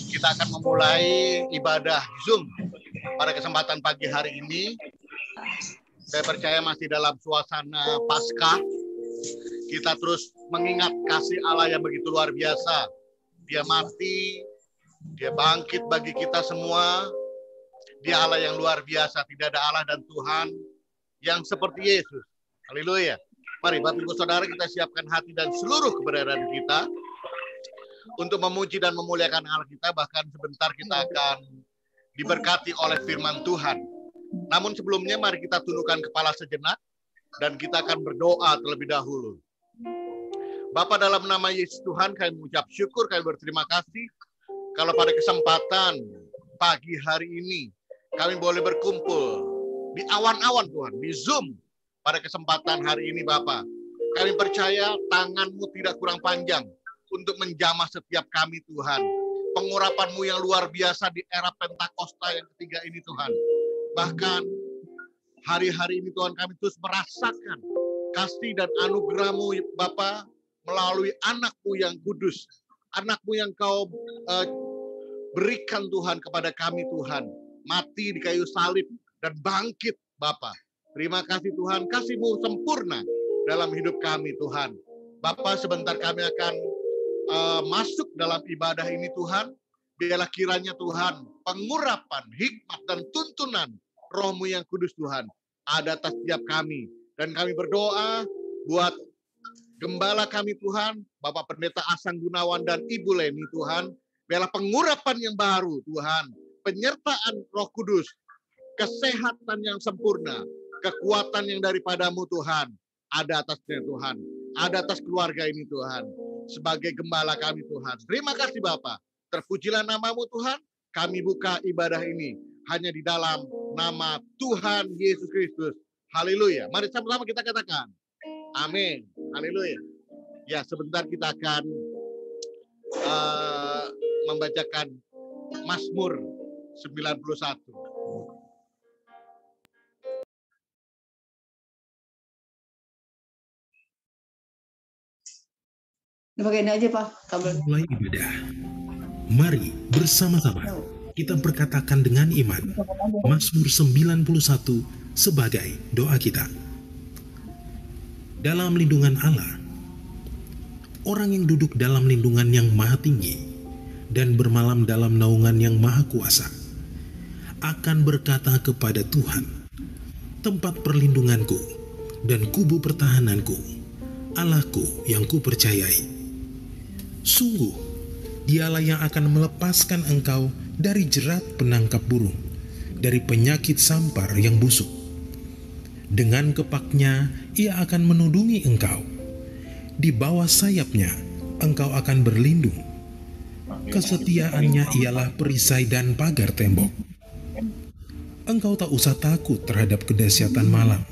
Kita akan memulai ibadah Zoom pada kesempatan pagi hari ini. Saya percaya masih dalam suasana Paskah. Kita terus mengingat kasih Allah yang begitu luar biasa. Dia mati, dia bangkit bagi kita semua. Dia Allah yang luar biasa. Tidak ada Allah dan Tuhan yang seperti Yesus. Haleluya. Mari Bapak Ibu Saudara, kita siapkan hati dan seluruh keberadaan kita untuk memuji dan memuliakan Allah kita. Bahkan sebentar kita akan diberkati oleh firman Tuhan. Namun sebelumnya mari kita tundukkan kepala sejenak dan kita akan berdoa terlebih dahulu. Bapa, dalam nama Yesus Tuhan, kami mengucap syukur, kami berterima kasih kalau pada kesempatan pagi hari ini kami boleh berkumpul di awan-awan Tuhan, di Zoom. Pada kesempatan hari ini Bapa, kami percaya tangan-Mu tidak kurang panjang untuk menjamah setiap kami Tuhan. Pengurapan-Mu yang luar biasa di era Pentakosta yang ketiga ini Tuhan. Bahkan hari-hari ini Tuhan, kami terus merasakan kasih dan anugerah-Mu Bapa melalui anak-Mu yang kudus. Anak-Mu yang Kau berikan Tuhan kepada kami Tuhan. Mati di kayu salib dan bangkit Bapa. Terima kasih Tuhan, kasih-Mu sempurna dalam hidup kami Tuhan. Bapak, sebentar kami akan masuk dalam ibadah ini Tuhan. Biarlah kiranya Tuhan, pengurapan, hikmat, dan tuntunan Roh-Mu yang kudus Tuhan ada atas setiap kami. Dan kami berdoa buat gembala kami Tuhan, Bapak Pendeta Asang Gunawan dan Ibu Leni Tuhan. Biarlah pengurapan yang baru Tuhan, penyertaan Roh Kudus, kesehatan yang sempurna, kekuatan yang daripada-Mu Tuhan, ada atasnya Tuhan, ada atas keluarga ini Tuhan, sebagai gembala kami Tuhan. Terima kasih Bapak, terpujilah nama-Mu Tuhan, kami buka ibadah ini hanya di dalam nama Tuhan Yesus Kristus. Haleluya. Mari sama-sama kita katakan, amin. Haleluya. Ya, sebentar kita akan membacakan Mazmur 91. Pakai ini aja Pak kabel. Mulai ibadah. Mari bersama-sama kita berkatakan dengan iman Mazmur 91 sebagai doa kita. Dalam lindungan Allah, orang yang duduk dalam lindungan yang maha tinggi dan bermalam dalam naungan yang maha kuasa akan berkata kepada Tuhan, tempat perlindunganku dan kubu pertahananku, Allahku yang kupercayai. Sungguh, dialah yang akan melepaskan engkau dari jerat penangkap burung, dari penyakit sampar yang busuk. Dengan kepaknya, ia akan menudungi engkau. Di bawah sayapnya, engkau akan berlindung. Kesetiaannya ialah perisai dan pagar tembok. Engkau tak usah takut terhadap kedahsyatan malam,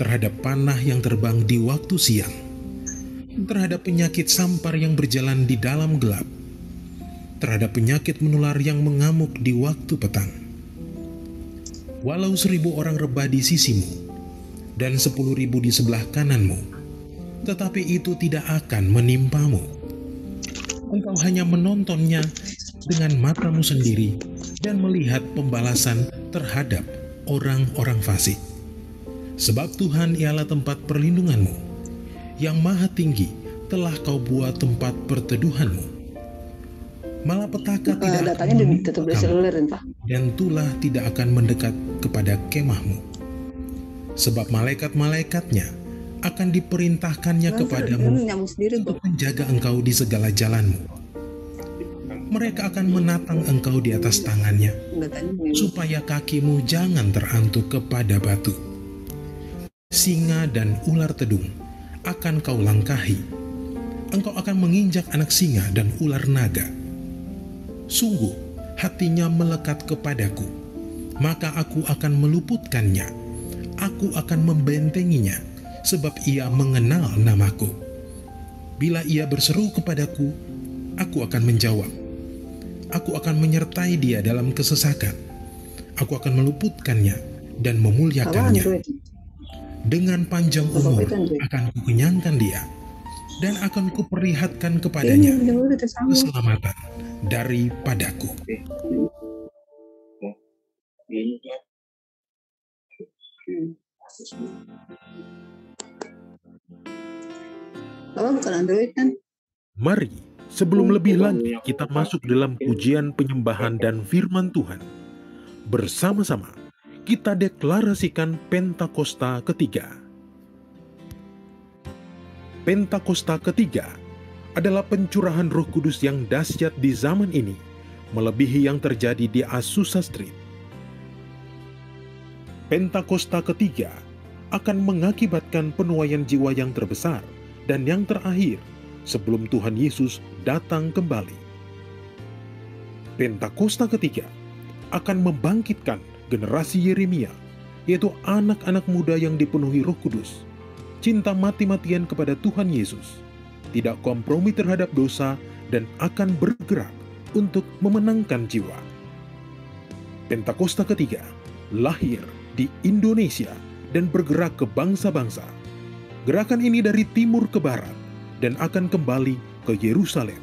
terhadap panah yang terbang di waktu siang, terhadap penyakit sampar yang berjalan di dalam gelap, terhadap penyakit menular yang mengamuk di waktu petang. Walau 1000 orang rebah di sisimu dan 10.000 di sebelah kananmu, tetapi itu tidak akan menimpamu. Engkau hanya menontonnya dengan matamu sendiri dan melihat pembalasan terhadap orang-orang fasik. Sebab Tuhan ialah tempat perlindunganmu, yang maha tinggi telah kau buat tempat perteduhanmu. Malapetaka tidak akan menimpa dan tulah tidak akan mendekat kepada kemahmu. Sebab malaikat-malaikatnya akan diperintahkannya kepadamu untuk menjaga engkau di segala jalanmu. Mereka akan menatang engkau di atas tangannya, supaya kakimu jangan terantuk kepada batu. Singa dan ular tedung akan kau langkahi. Engkau akan menginjak anak singa dan ular naga. Sungguh, hatinya melekat kepadaku, maka aku akan meluputkannya. Aku akan membentenginya, sebab ia mengenal namaku. Bila ia berseru kepadaku, aku akan menjawab. Aku akan menyertai dia dalam kesesakan. Aku akan meluputkannya dan memuliakannya. Dengan panjang umur akan kukenyangkan dia, dan akan kuperlihatkan kepadanya keselamatan daripadaku. Bapak bukan Android kan? Mari, sebelum lebih lanjut kita masuk dalam pujian penyembahan dan firman Tuhan. Bersama-sama, kita deklarasikan Pentakosta ketiga. Pentakosta ketiga adalah pencurahan Roh Kudus yang dahsyat di zaman ini, melebihi yang terjadi di Azusa Street. Pentakosta ketiga akan mengakibatkan penuaian jiwa yang terbesar dan yang terakhir sebelum Tuhan Yesus datang kembali. Pentakosta ketiga akan membangkitkan generasi Yeremia, yaitu anak-anak muda yang dipenuhi Roh Kudus, cinta mati-matian kepada Tuhan Yesus, tidak kompromi terhadap dosa, dan akan bergerak untuk memenangkan jiwa. Pentakosta ketiga lahir di Indonesia dan bergerak ke bangsa-bangsa. Gerakan ini dari timur ke barat dan akan kembali ke Yerusalem.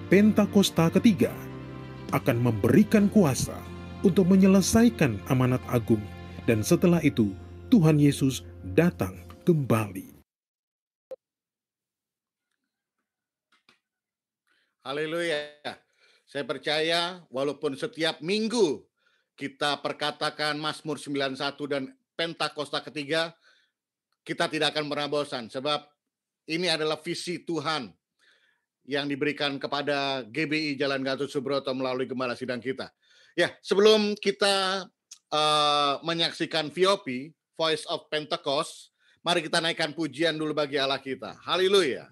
Pentakosta ketiga akan memberikan kuasa untuk menyelesaikan amanat agung, dan setelah itu Tuhan Yesus datang kembali. Haleluya. Saya percaya walaupun setiap minggu kita perkatakan Mazmur 91 dan Pentakosta ketiga, kita tidak akan pernah bosan, sebab ini adalah visi Tuhan yang diberikan kepada GBI Jalan Gatot Subroto melalui Gembala Sidang kita. Ya, sebelum kita menyaksikan VOP, Voice of Pentecost, mari kita naikkan pujian dulu bagi Allah kita. Haleluya.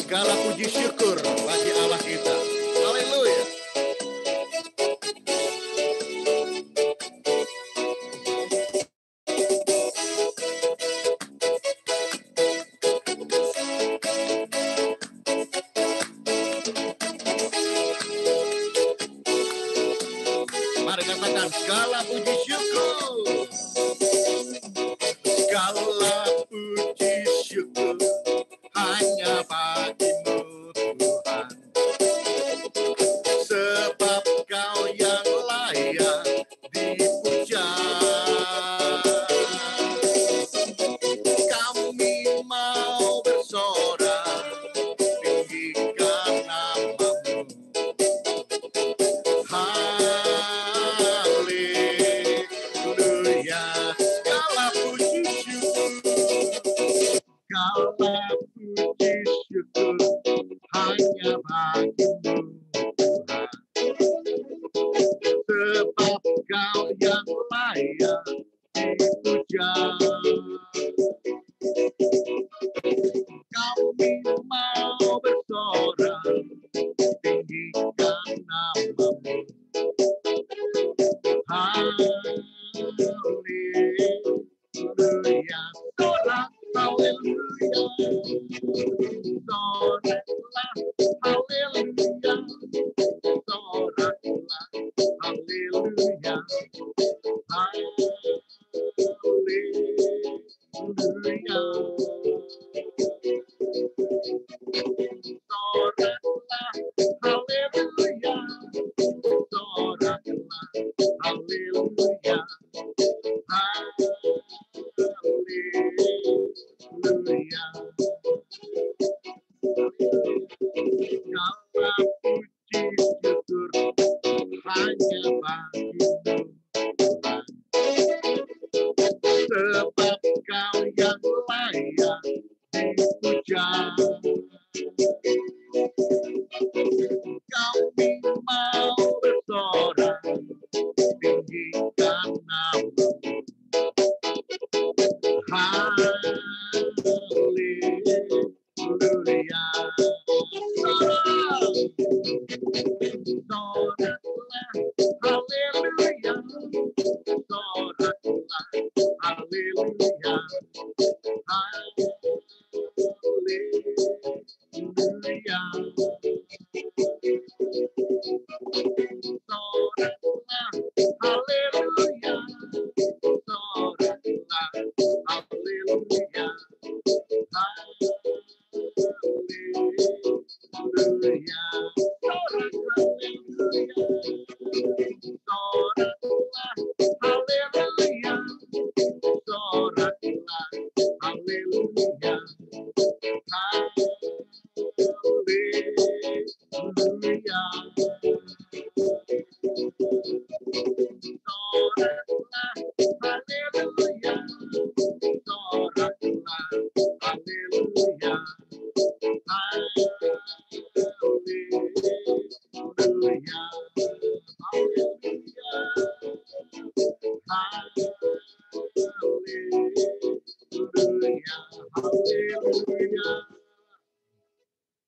Segala puji syukur bagi Allah kita. Haleluya. Mari katakan segala puji syukur. Segala puji syukur hanya bagimu Tuhan, sebab Kau yang layak dipuja. Kami mau bersorak tinggikan nama-Mu. Haleluya. Segala puji syukur, segala puji syukur hanya bagimu Tuhan, sebab Kau yang layak dipuja. Kami mau bersorak tinggikan nama-Mu. Haleluya. Sorak haleluya. Soraklah haleluya. Soraklah haleluya. Haleluya. Soraklah haleluya. Soraklah haleluya. Haleluya. Segala puji syukur hanya bagimu Tuhan, sebab Kau yang layak dipuja. Kami mau bersorak tinggikan nama-Mu. Haleluya. Soraklah haleluya. Soraklah haleluya. Haleluya. Soraklah haleluya, sorakilah, haleluya, haleluya. Haleluya, sorakilah, haleluya, haleluya, haleluya.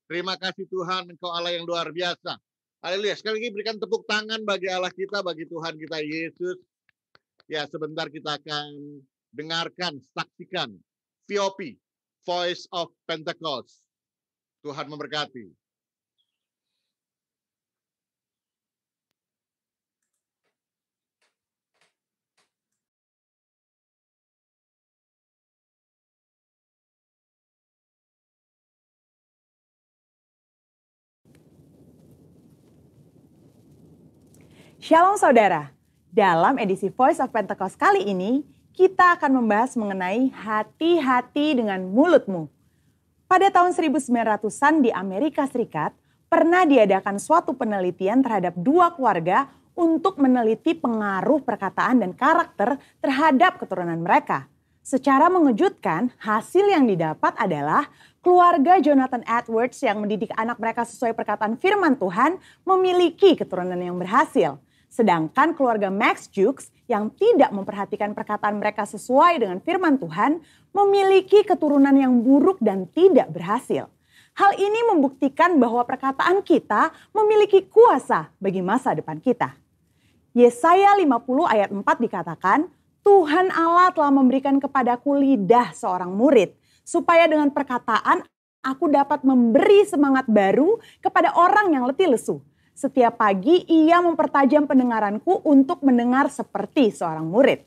Terima kasih Tuhan, Engkau Allah yang luar biasa. Haleluya. Sekali lagi berikan tepuk tangan bagi Allah kita, bagi Tuhan kita Yesus. Ya, sebentar kita akan dengarkan, saksikan VOP, Voice of Pentecost. Tuhan memberkati. Shalom saudara, dalam edisi Voice of Pentecost kali ini, kita akan membahas mengenai hati-hati dengan mulutmu. Pada tahun 1900-an di Amerika Serikat, pernah diadakan suatu penelitian terhadap 2 keluarga untuk meneliti pengaruh perkataan dan karakter terhadap keturunan mereka. Secara mengejutkan, hasil yang didapat adalah keluarga Jonathan Edwards yang mendidik anak mereka sesuai perkataan firman Tuhan memiliki keturunan yang berhasil. Sedangkan keluarga Max Jukes yang tidak memperhatikan perkataan mereka sesuai dengan firman Tuhan memiliki keturunan yang buruk dan tidak berhasil. Hal ini membuktikan bahwa perkataan kita memiliki kuasa bagi masa depan kita. Yesaya 50 ayat 4 dikatakan, Tuhan Allah telah memberikan kepadaku lidah seorang murid, supaya dengan perkataan aku dapat memberi semangat baru kepada orang yang letih lesu. Setiap pagi ia mempertajam pendengaranku untuk mendengar seperti seorang murid.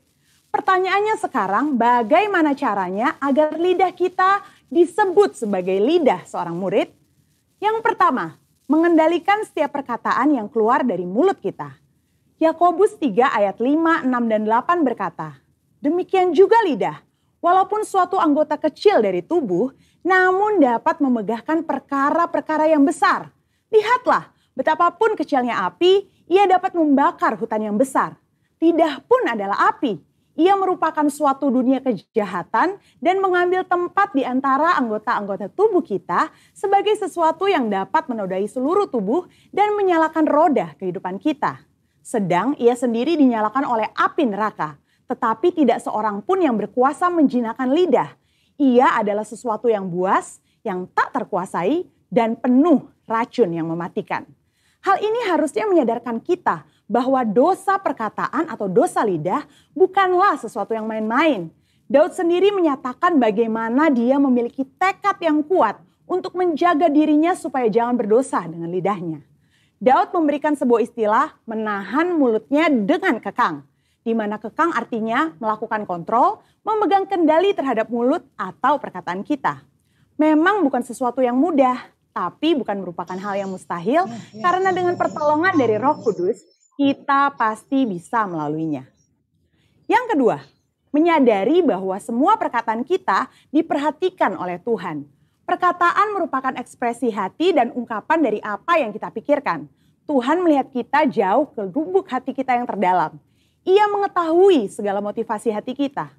Pertanyaannya sekarang, bagaimana caranya agar lidah kita disebut sebagai lidah seorang murid? Yang pertama, mengendalikan setiap perkataan yang keluar dari mulut kita. Yakobus 3 ayat 5, 6, dan 8 berkata, demikian juga lidah, walaupun suatu anggota kecil dari tubuh, namun dapat memegahkan perkara-perkara yang besar. Lihatlah, betapapun kecilnya api, ia dapat membakar hutan yang besar. Lidah pun adalah api. Ia merupakan suatu dunia kejahatan dan mengambil tempat di antara anggota-anggota tubuh kita sebagai sesuatu yang dapat menodai seluruh tubuh dan menyalakan roda kehidupan kita. Sedang ia sendiri dinyalakan oleh api neraka, tetapi tidak seorang pun yang berkuasa menjinakkan lidah. Ia adalah sesuatu yang buas, yang tak terkuasai, dan penuh racun yang mematikan. Hal ini harusnya menyadarkan kita bahwa dosa perkataan atau dosa lidah bukanlah sesuatu yang main-main. Daud sendiri menyatakan bagaimana dia memiliki tekad yang kuat untuk menjaga dirinya supaya jangan berdosa dengan lidahnya. Daud memberikan sebuah istilah menahan mulutnya dengan kekang, di mana kekang artinya melakukan kontrol, memegang kendali terhadap mulut atau perkataan kita. Memang bukan sesuatu yang mudah, tapi bukan merupakan hal yang mustahil karena dengan pertolongan dari Roh Kudus kita pasti bisa melaluinya. Yang kedua, menyadari bahwa semua perkataan kita diperhatikan oleh Tuhan. Perkataan merupakan ekspresi hati dan ungkapan dari apa yang kita pikirkan. Tuhan melihat kita jauh ke lubuk hati kita yang terdalam. Ia mengetahui segala motivasi hati kita.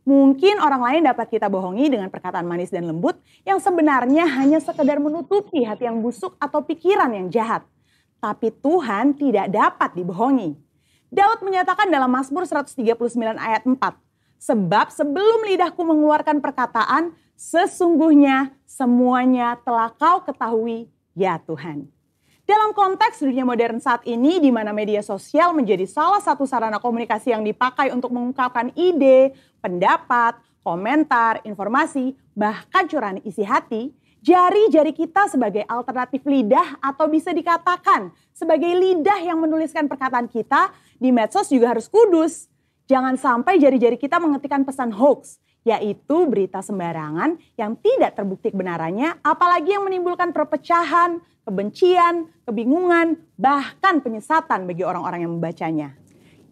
Mungkin orang lain dapat kita bohongi dengan perkataan manis dan lembut yang sebenarnya hanya sekedar menutupi hati yang busuk atau pikiran yang jahat. Tapi Tuhan tidak dapat dibohongi. Daud menyatakan dalam Mazmur 139 ayat 4, sebab sebelum lidahku mengeluarkan perkataan, sesungguhnya semuanya telah kau ketahui, ya Tuhan. Dalam konteks dunia modern saat ini di mana media sosial menjadi salah satu sarana komunikasi yang dipakai untuk mengungkapkan ide, pendapat, komentar, informasi, bahkan curahan isi hati, jari-jari kita sebagai alternatif lidah atau bisa dikatakan sebagai lidah yang menuliskan perkataan kita di medsos juga harus kudus. Jangan sampai jari-jari kita mengetikkan pesan hoax yaitu berita sembarangan yang tidak terbukti kebenarannya, apalagi yang menimbulkan perpecahan, kebencian, kebingungan, bahkan penyesatan bagi orang-orang yang membacanya.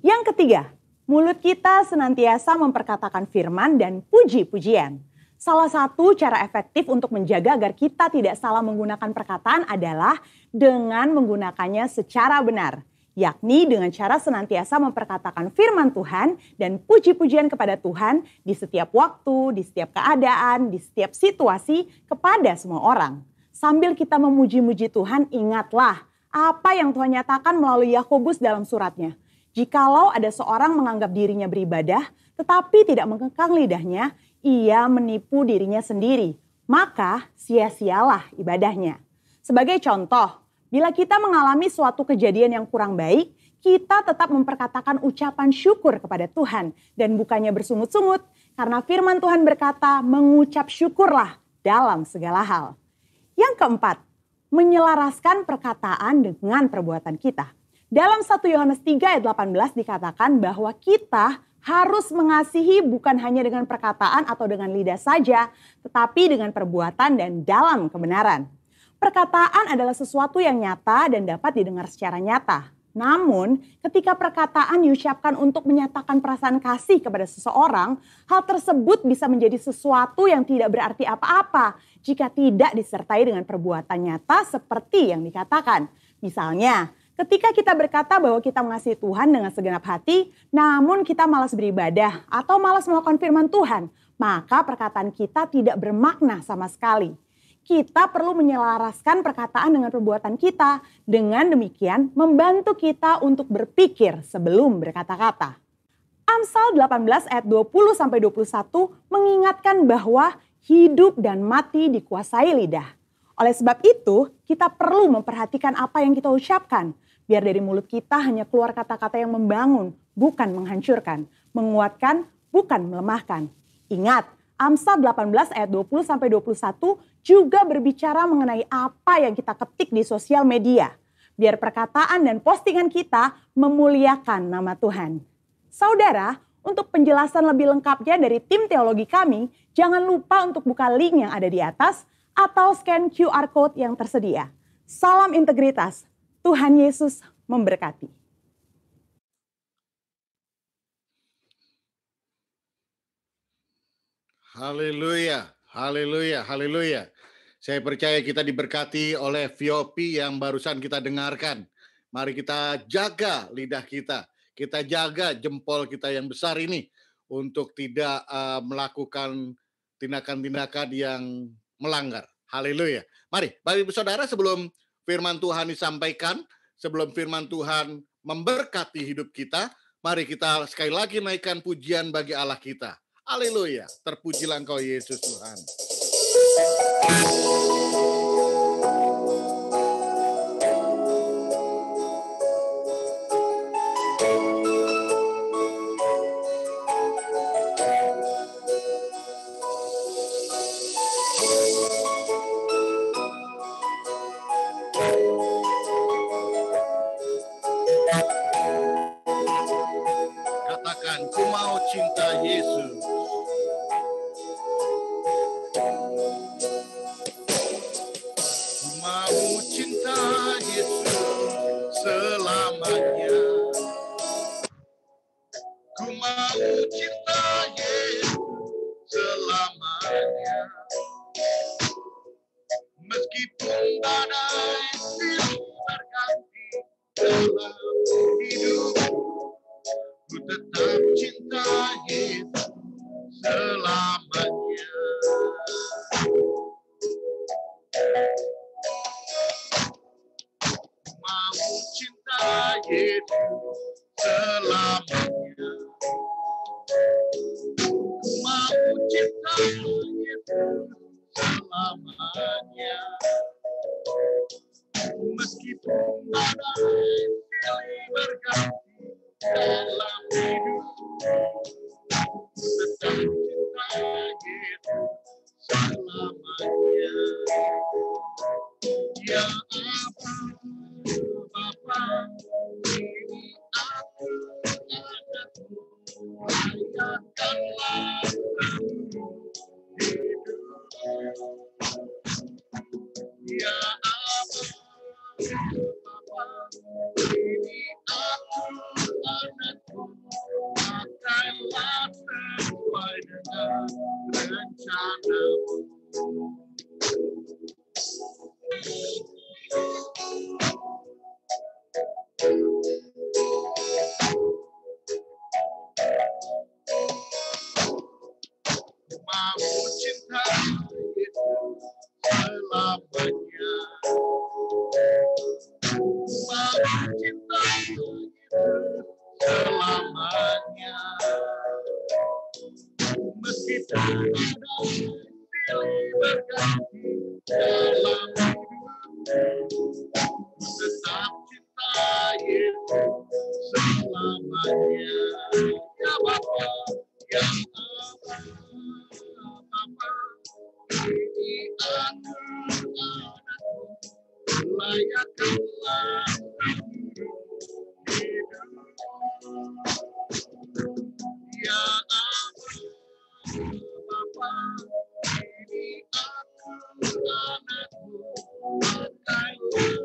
Yang ketiga, mulut kita senantiasa memperkatakan firman dan puji-pujian. Salah satu cara efektif untuk menjaga agar kita tidak salah menggunakan perkataan adalah dengan menggunakannya secara benar, yakni dengan cara senantiasa memperkatakan firman Tuhan dan puji-pujian kepada Tuhan di setiap waktu, di setiap keadaan, di setiap situasi kepada semua orang. Sambil kita memuji-muji Tuhan, ingatlah apa yang Tuhan nyatakan melalui Yakobus dalam suratnya. Jikalau ada seorang menganggap dirinya beribadah, tetapi tidak mengekang lidahnya, ia menipu dirinya sendiri, maka sia-sialah ibadahnya. Sebagai contoh, bila kita mengalami suatu kejadian yang kurang baik, kita tetap memperkatakan ucapan syukur kepada Tuhan dan bukannya bersungut-sungut, karena firman Tuhan berkata, mengucap syukurlah dalam segala hal. Yang keempat, menyelaraskan perkataan dengan perbuatan kita. Dalam 1 Yohanes 3 ayat 18 dikatakan bahwa kita harus mengasihi bukan hanya dengan perkataan atau dengan lidah saja, tetapi dengan perbuatan dan dalam kebenaran. Perkataan adalah sesuatu yang nyata dan dapat didengar secara nyata. Namun, ketika perkataan diucapkan untuk menyatakan perasaan kasih kepada seseorang, hal tersebut bisa menjadi sesuatu yang tidak berarti apa-apa jika tidak disertai dengan perbuatan nyata seperti yang dikatakan. Misalnya, ketika kita berkata bahwa kita mengasihi Tuhan dengan segenap hati, namun kita malas beribadah atau malas melakukan firman Tuhan, maka perkataan kita tidak bermakna sama sekali. Kita perlu menyelaraskan perkataan dengan perbuatan kita. Dengan demikian, membantu kita untuk berpikir sebelum berkata-kata. Amsal 18 ayat 20-21 mengingatkan bahwa hidup dan mati dikuasai lidah. Oleh sebab itu, kita perlu memperhatikan apa yang kita ucapkan. Biar dari mulut kita hanya keluar kata-kata yang membangun, bukan menghancurkan. Menguatkan, bukan melemahkan. Ingat, Amsal 18 ayat 20-21 juga berbicara mengenai apa yang kita ketik di sosial media. Biar perkataan dan postingan kita memuliakan nama Tuhan. Saudara, untuk penjelasan lebih lengkapnya dari tim teologi kami, jangan lupa untuk buka link yang ada di atas atau scan QR Code yang tersedia. Salam integritas. Tuhan Yesus memberkati. Haleluya, haleluya, haleluya. Saya percaya kita diberkati oleh VOP yang barusan kita dengarkan. Mari kita jaga lidah kita. Kita jaga jempol kita yang besar ini untuk tidak melakukan tindakan-tindakan yang melanggar. Haleluya. Mari, Bapak Ibu Saudara, sebelum firman Tuhan disampaikan, sebelum firman Tuhan memberkati hidup kita, mari kita sekali lagi naikkan pujian bagi Allah kita. Haleluya, terpujilah Engkau Yesus Tuhan. Katakan, ku mau cinta Yesus. Ku mau cinta Yesus selamanya. Ku mau cinta Yesus selamanya. Meskipun badai silih berganti dalam hidupku, ku tetap cinta Yesus selamanya. Ku mau cinta Yesus selamanya. Ku mau cinta Yesus selamanya. Meskipun badai silih berganti dalam hidupku, tetap cinta Yesus selamanya. Ya Bapa, ini aku anakmu, layakanlah aku. Mau cinta itu selamanya. Mau cinta itu selamanya. Meski tak ada silih berganti dalam hidup, tetap cinta Yesus selamanya. Ya Bapa, ya Bapa, ini aku anakmu, layakkanlah hidup. Ya Bapa, ini aku anakmu, pakailah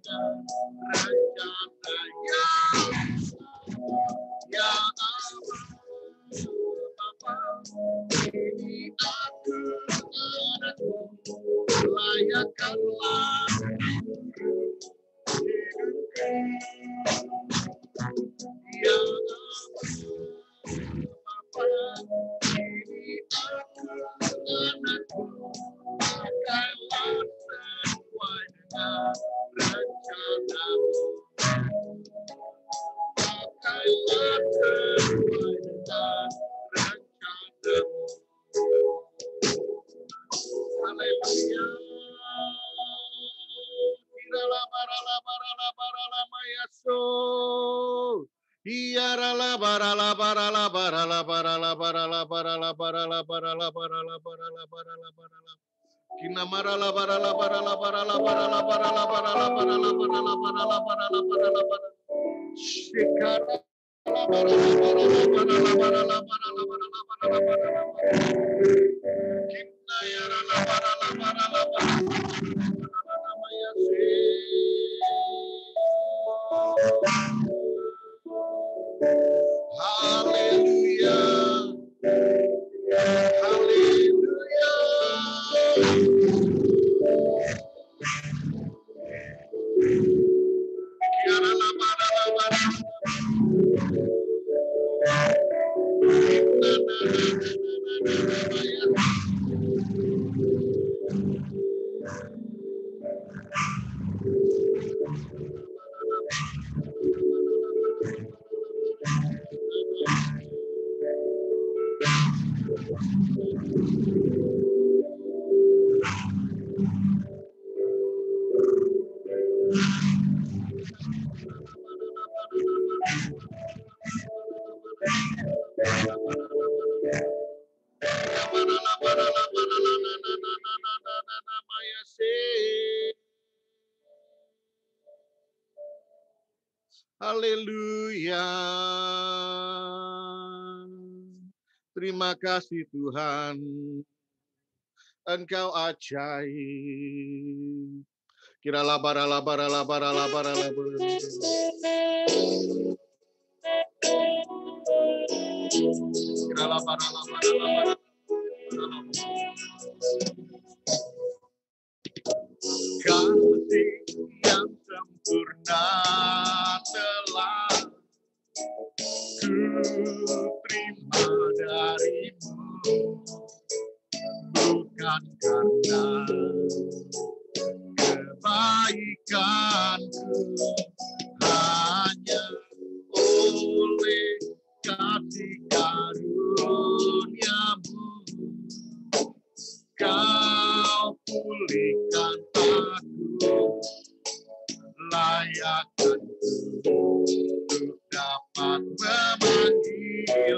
dengan rencananya. Ya Bapa, ini aku anakmu, layakkanlah hidupku. Ya Bapa, ini aku anakmu, pakailah sesuai dengan rencanamu. Pakailah sesuai dengan rencanamu. Haleluya. Irala barala barala barala mayaso. Iyarala barala barala barala barala barala barala barala barala barala barala barala barala. Kinamarala barala barala barala barala barala barala barala barala barala barala barala barala. Shikara barala barala barala barala barala barala barala barala. Kinayarala barala barala barala mayase. Haleluya. Haleluya. Kiarala barala barala. Haleluya. Terima kasih Tuhan. Engkau ajaib. Kirala barala barala barala barala barala. Kirala barala barala barala. Kasih yang sempurna telah ku terima darimu, bukan karena kebaikanku, hanya oleh kasih karuniamu. Kau pulihkan aku, layakkan untuk dapat memanggil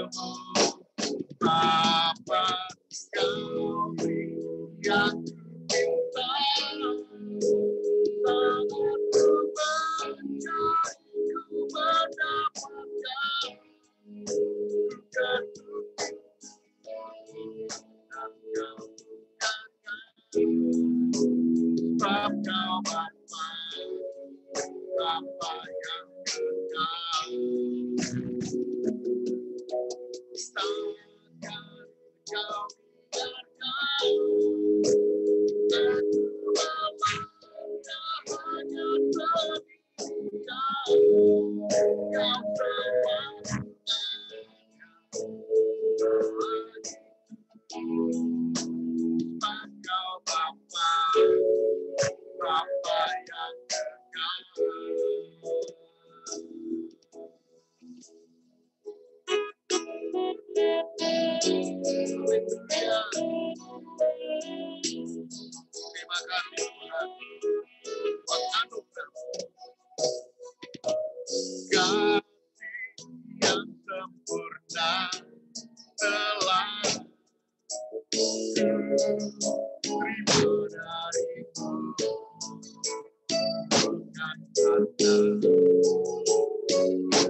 Terima kasih Tuhan buat anugerah kasih yang sempurna telah terima darimu dengan kata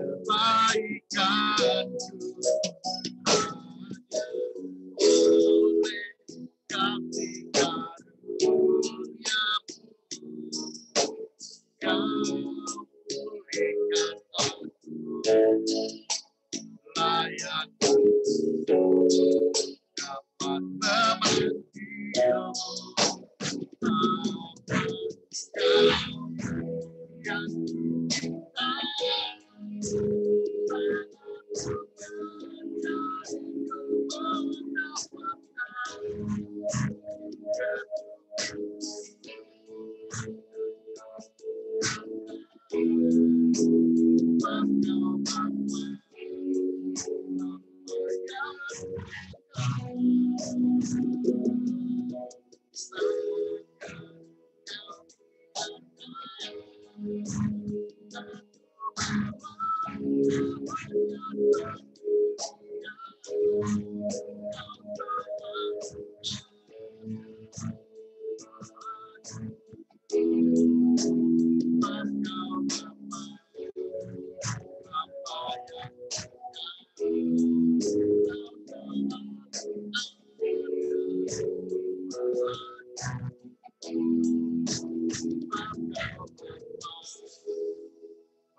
kebaikanku oleh kasih karunia-Mu kau berikan aku layak dapat memanggil yang kita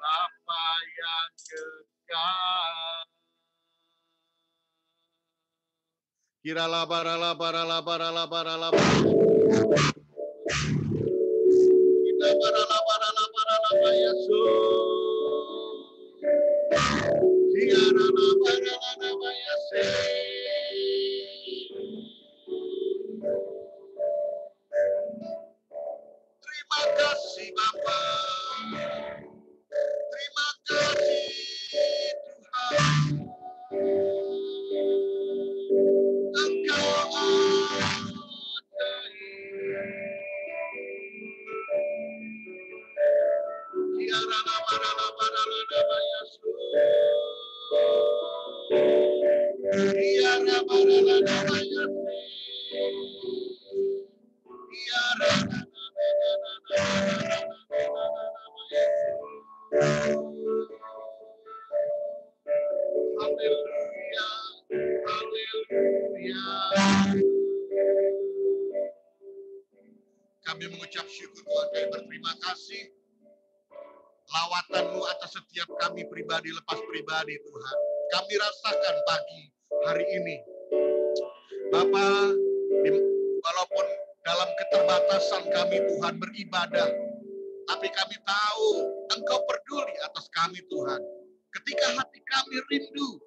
Bapa yang kekal. Kirala barala barala barala barala kita barala barala barala Yesus. Kirala barala nama Yesus. Terima kasih Bapa. Terima kasih Tuhan. Engkau Haleluya, haleluya. Kami mengucap syukur Tuhan, kami berterima kasih lawatan-Mu atas setiap kami pribadi lepas pribadi Tuhan. Kami rasakan pagi hari ini. Bapa, walaupun dalam keterbatasan kami Tuhan beribadah, tapi kami tahu Engkau peduli atas kami Tuhan. Ketika hati kami rindu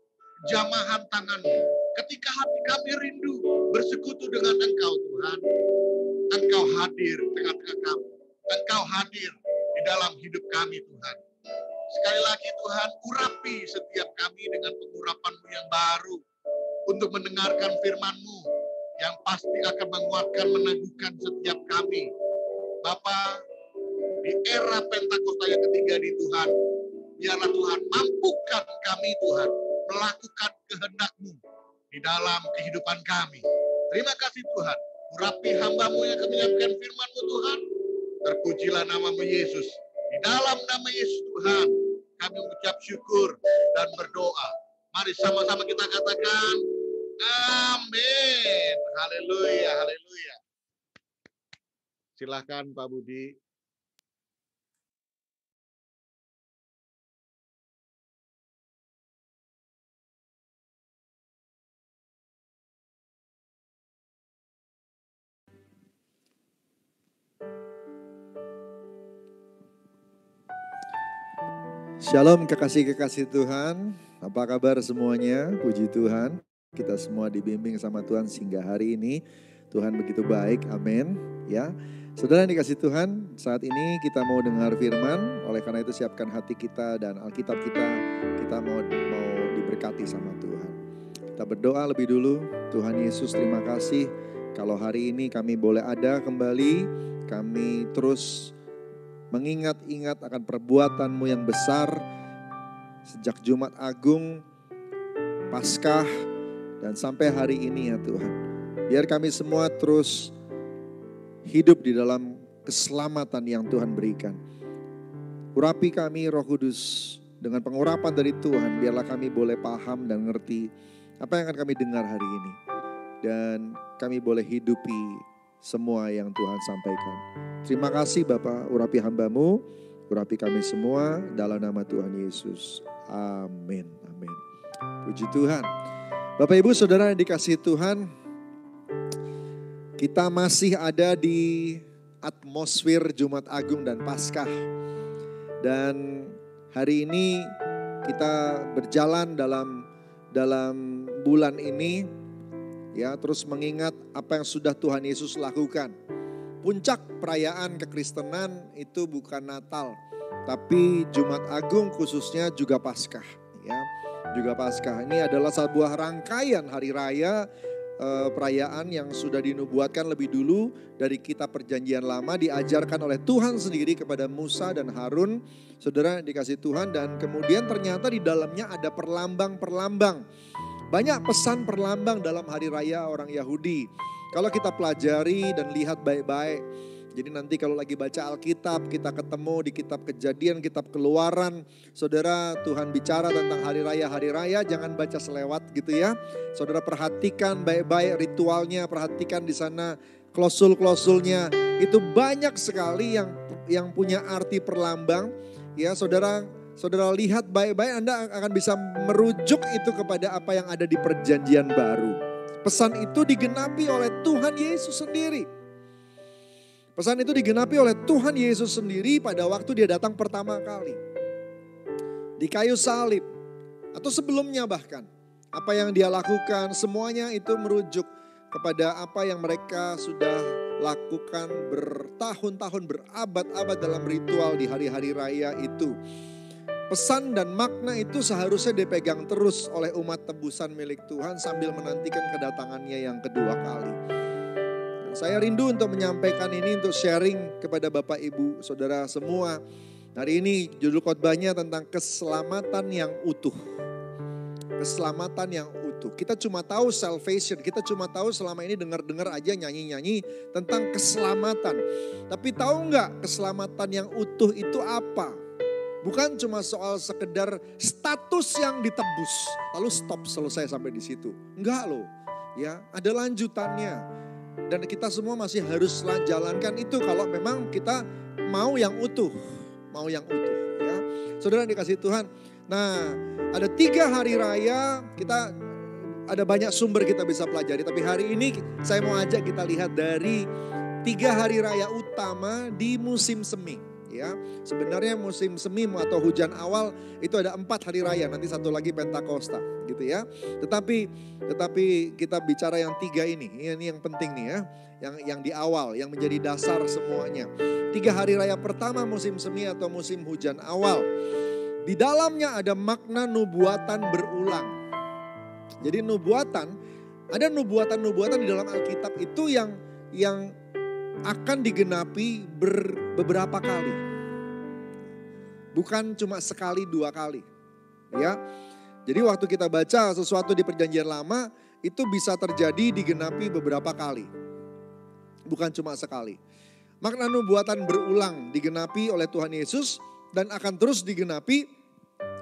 jamahan tangan-Mu, ketika hati kami rindu bersekutu dengan Engkau Tuhan, Engkau hadir di tengah-tengah kami. Engkau hadir di dalam hidup kami Tuhan. Sekali lagi Tuhan, urapi setiap kami dengan pengurapan-Mu yang baru untuk mendengarkan firman-Mu yang pasti akan menguatkan, meneguhkan setiap kami. Bapa, di era Pentakosta yang ketiga di Tuhan, biarlah Tuhan mampukan kami Tuhan melakukan kehendak-Mu di dalam kehidupan kami. Terima kasih Tuhan, urapi hamba-Mu yang akan menyampaikan firman-Mu Tuhan. Terpujilah nama-Mu Yesus. Di dalam nama Yesus Tuhan, kami mengucap syukur dan berdoa. Mari sama-sama kita katakan, amin. Haleluya, haleluya. Silakan Pak Budi. Shalom kekasih-kekasih Tuhan, apa kabar semuanya? Puji Tuhan, kita semua dibimbing sama Tuhan sehingga hari ini. Tuhan begitu baik, amin. Ya, saudara yang dikasih Tuhan, saat ini kita mau dengar firman. Oleh karena itu siapkan hati kita dan Alkitab kita mau diberkati sama Tuhan. Kita berdoa lebih dulu. Tuhan Yesus, terima kasih kalau hari ini kami boleh ada kembali. Kami terus mengingat-ingat akan perbuatan-Mu yang besar sejak Jumat Agung, Paskah, dan sampai hari ini ya Tuhan. Biar kami semua terus hidup di dalam keselamatan yang Tuhan berikan. Urapi kami Roh Kudus dengan pengurapan dari Tuhan. Biarlah kami boleh paham dan ngerti apa yang akan kami dengar hari ini. Dan kami boleh hidupi semua yang Tuhan sampaikan. Terima kasih Bapa, urapi hamba-Mu, urapi kami semua dalam nama Tuhan Yesus. Amin. Amin. Puji Tuhan. Bapak Ibu Saudara yang dikasihi Tuhan, kita masih ada di atmosfer Jumat Agung dan Paskah. Dan hari ini kita berjalan dalam bulan ini, ya, terus mengingat apa yang sudah Tuhan Yesus lakukan. Puncak perayaan kekristenan itu bukan Natal, tapi Jumat Agung khususnya juga Paskah, ya. Juga Paskah. Ini adalah sebuah rangkaian hari raya perayaan yang sudah dinubuatkan lebih dulu dari kitab Perjanjian Lama, diajarkan oleh Tuhan sendiri kepada Musa dan Harun, saudara yang dikasih Tuhan, dan kemudian ternyata di dalamnya ada perlambang-perlambang. Banyak pesan perlambang dalam hari raya orang Yahudi. Kalau kita pelajari dan lihat baik-baik, jadi nanti kalau lagi baca Alkitab, kita ketemu di kitab Kejadian, kitab Keluaran, saudara, Tuhan bicara tentang hari raya, jangan baca selewat gitu ya. Saudara perhatikan baik-baik ritualnya, perhatikan di sana klausul-klausulnya. Itu banyak sekali yang punya arti perlambang. Ya, saudara lihat baik-baik, Anda akan bisa merujuk itu kepada apa yang ada di Perjanjian Baru. Pesan itu digenapi oleh Tuhan Yesus sendiri. Pesan itu digenapi oleh Tuhan Yesus sendiri pada waktu dia datang pertama kali. Di kayu salib. Atau sebelumnya bahkan. Apa yang dia lakukan semuanya itu merujuk kepada apa yang mereka sudah lakukan bertahun-tahun, berabad-abad dalam ritual di hari-hari raya itu. Pesan dan makna itu seharusnya dipegang terus oleh umat tebusan milik Tuhan sambil menantikan kedatangannya yang kedua kali. Saya rindu untuk menyampaikan ini, untuk sharing kepada Bapak Ibu Saudara semua. Hari ini judul khotbahnya tentang keselamatan yang utuh. Keselamatan yang utuh. Kita cuma tahu salvation, kita cuma tahu selama ini dengar-dengar aja nyanyi-nyanyi tentang keselamatan. Tapi tahu nggak keselamatan yang utuh itu apa? Bukan cuma soal sekedar status yang ditebus, lalu stop selesai sampai di situ. Enggak loh, ya ada lanjutannya. Dan kita semua masih harus jalankan itu kalau memang kita mau yang utuh, ya. Saudara dikasih Tuhan. Nah, ada 3 hari raya, kita ada banyak sumber kita bisa pelajari. Tapi hari ini saya mau ajak kita lihat dari 3 hari raya utama di musim semi. Ya, sebenarnya musim semi atau hujan awal itu ada 4 hari raya, nanti satu lagi Pentakosta gitu ya. Tetapi kita bicara yang 3 ini yang penting nih ya, yang di awal, yang menjadi dasar semuanya. 3 hari raya pertama musim semi atau musim hujan awal. Di dalamnya ada makna nubuatan berulang. Jadi ada nubuatan di dalam Alkitab itu yang akan digenapi beberapa kali. Bukan cuma sekali 2 kali. Ya. Jadi waktu kita baca sesuatu di Perjanjian Lama itu bisa terjadi digenapi beberapa kali. Bukan cuma sekali. Makna nubuatan berulang digenapi oleh Tuhan Yesus dan akan terus digenapi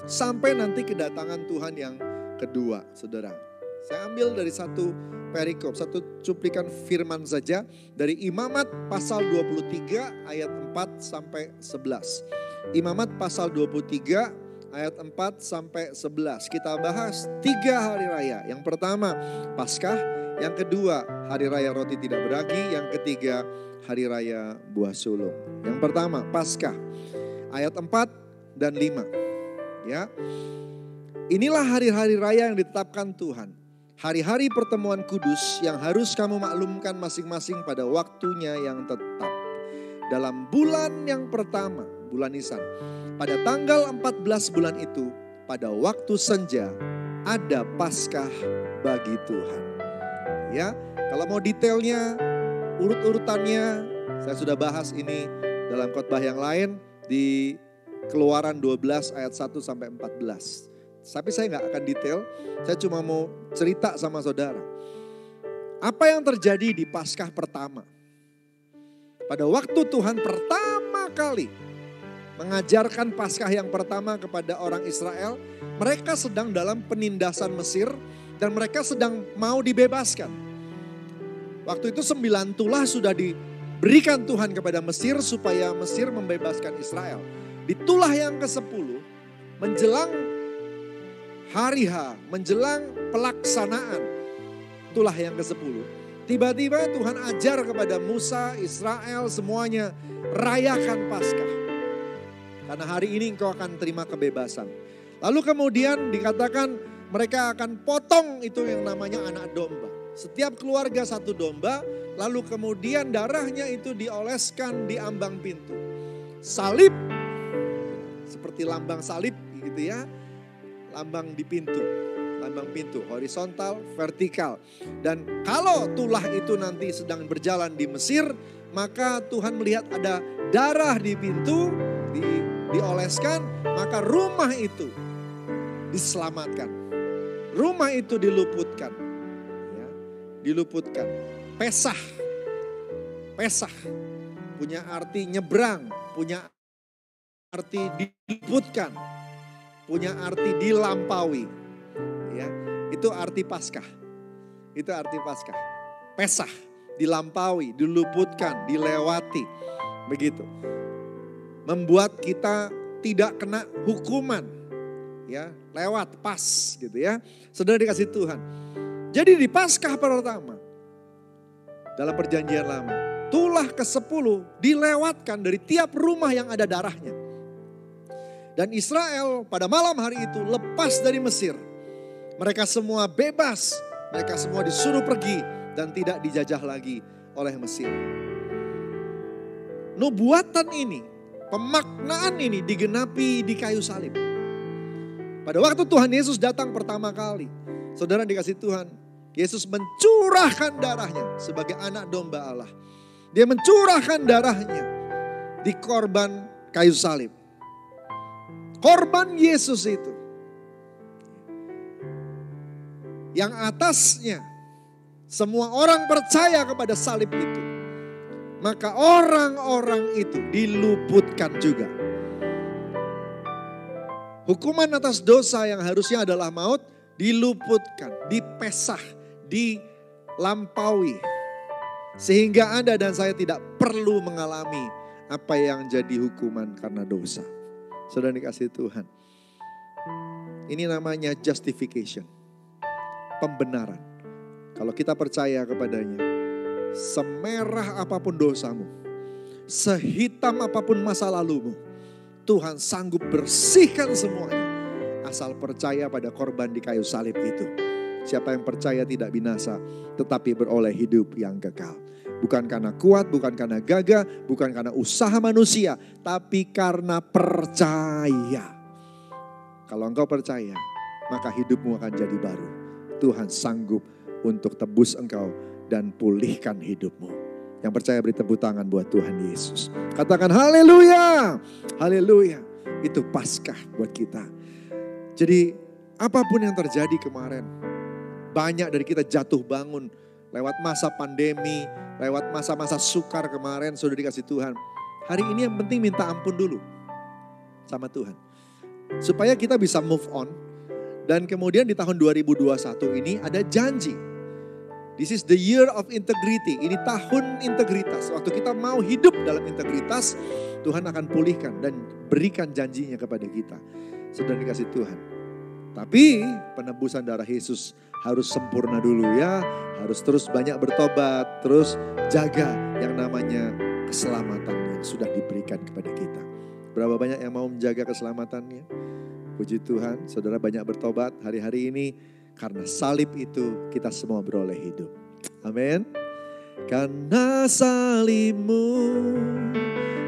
sampai nanti kedatangan Tuhan yang kedua, Saudara. Saya ambil dari satu perikop, satu cuplikan firman saja dari Imamat pasal 23 ayat 4 sampai 11. Imamat pasal 23 ayat 4 sampai 11. Kita bahas 3 hari raya. Yang pertama Paskah, yang kedua hari raya roti tidak beragi, yang ketiga hari raya buah sulung. Yang pertama Paskah ayat 4 dan 5. Ya. Inilah hari-hari raya yang ditetapkan Tuhan. Hari-hari pertemuan kudus yang harus kamu maklumkan masing-masing pada waktunya yang tetap. Dalam bulan yang pertama, bulan Nisan. Pada tanggal 14 bulan itu, pada waktu senja, ada Paskah bagi Tuhan. Ya, kalau mau detailnya, urut-urutannya, saya sudah bahas ini dalam khotbah yang lain di Keluaran 12 ayat 1 sampai 14. Tapi saya nggak akan detail, saya cuma mau cerita sama saudara. Apa yang terjadi di Paskah pertama? Pada waktu Tuhan pertama kali mengajarkan Paskah yang pertama kepada orang Israel, mereka sedang dalam penindasan Mesir dan mereka sedang mau dibebaskan. Waktu itu 9 tulah sudah diberikan Tuhan kepada Mesir supaya Mesir membebaskan Israel. Di tulah yang ke-10 menjelang hari H, menjelang pelaksanaan tulah yang ke-10. Tiba-tiba Tuhan ajar kepada Musa, Israel semuanya, rayakan Paskah. Karena hari ini engkau akan terima kebebasan. Lalu kemudian dikatakan mereka akan potong itu yang namanya anak domba. Setiap keluarga satu domba, lalu kemudian darahnya itu dioleskan di ambang pintu. Salib, seperti lambang salib gitu ya. Lambang di pintu, lambang pintu, horizontal, vertikal. Dan kalau tulah itu nanti sedang berjalan di Mesir, maka Tuhan melihat ada darah di pintu, dioleskan, maka rumah itu diselamatkan. Rumah itu diluputkan. Ya, diluputkan. Pesah. Pesah. Punya arti nyebrang, punya arti diluputkan. Punya arti dilampaui. Ya, itu arti Paskah. Itu arti Paskah. Pesah, dilampaui, diluputkan, dilewati. Begitu. Membuat kita tidak kena hukuman. Ya, lewat, pas gitu ya. Saudara dikasih Tuhan. Jadi di Paskah pertama, dalam perjanjian lama, tulah ke-10 dilewatkan dari tiap rumah yang ada darahnya. Dan Israel pada malam hari itu lepas dari Mesir. Mereka semua bebas, mereka semua disuruh pergi dan tidak dijajah lagi oleh Mesir. Nubuatan ini, pemaknaan ini digenapi di kayu salib. Pada waktu Tuhan Yesus datang pertama kali, saudara dikasih Tuhan, Yesus mencurahkan darahnya sebagai anak domba Allah. Dia mencurahkan darahnya di korban kayu salib. Korban Yesus itu, yang atasnya semua orang percaya kepada salib itu, maka orang-orang itu diluputkan juga. Hukuman atas dosa yang harusnya adalah maut diluputkan, dipesah, dilampaui. Sehingga Anda dan saya tidak perlu mengalami apa yang jadi hukuman karena dosa. Saudara dikasih Tuhan. Ini namanya justification. Pembenaran. Kalau kita percaya kepadanya. Semerah apapun dosamu. Sehitam apapun masa lalumu. Tuhan sanggup bersihkan semuanya. Asal percaya pada korban di kayu salib itu. Siapa yang percaya tidak binasa. Tetapi beroleh hidup yang kekal. Bukan karena kuat, bukan karena gagah, bukan karena usaha manusia. Tapi karena percaya. Kalau engkau percaya, maka hidupmu akan jadi baru. Tuhan sanggup untuk tebus engkau dan pulihkan hidupmu. Yang percaya beri tepuk tangan buat Tuhan Yesus. Katakan haleluya, haleluya. Itu Paskah buat kita. Jadi apapun yang terjadi kemarin, banyak dari kita jatuh bangun lewat masa pandemi, lewat masa-masa sukar kemarin, sudah dikasih Tuhan. Hari ini yang penting minta ampun dulu sama Tuhan. Supaya kita bisa move on. Dan kemudian di tahun 2021 ini ada janji. This is the year of integrity. Ini tahun integritas. Waktu kita mau hidup dalam integritas, Tuhan akan pulihkan dan berikan janjinya kepada kita. Sudah dikasih Tuhan. Tapi penebusan darah Yesus harus sempurna dulu ya. Harus terus banyak bertobat. Terus jaga yang namanya keselamatan yang sudah diberikan kepada kita. Berapa banyak yang mau menjaga keselamatannya? Puji Tuhan, saudara banyak bertobat hari-hari ini. Karena salib itu kita semua beroleh hidup. Amin. Karena salibmu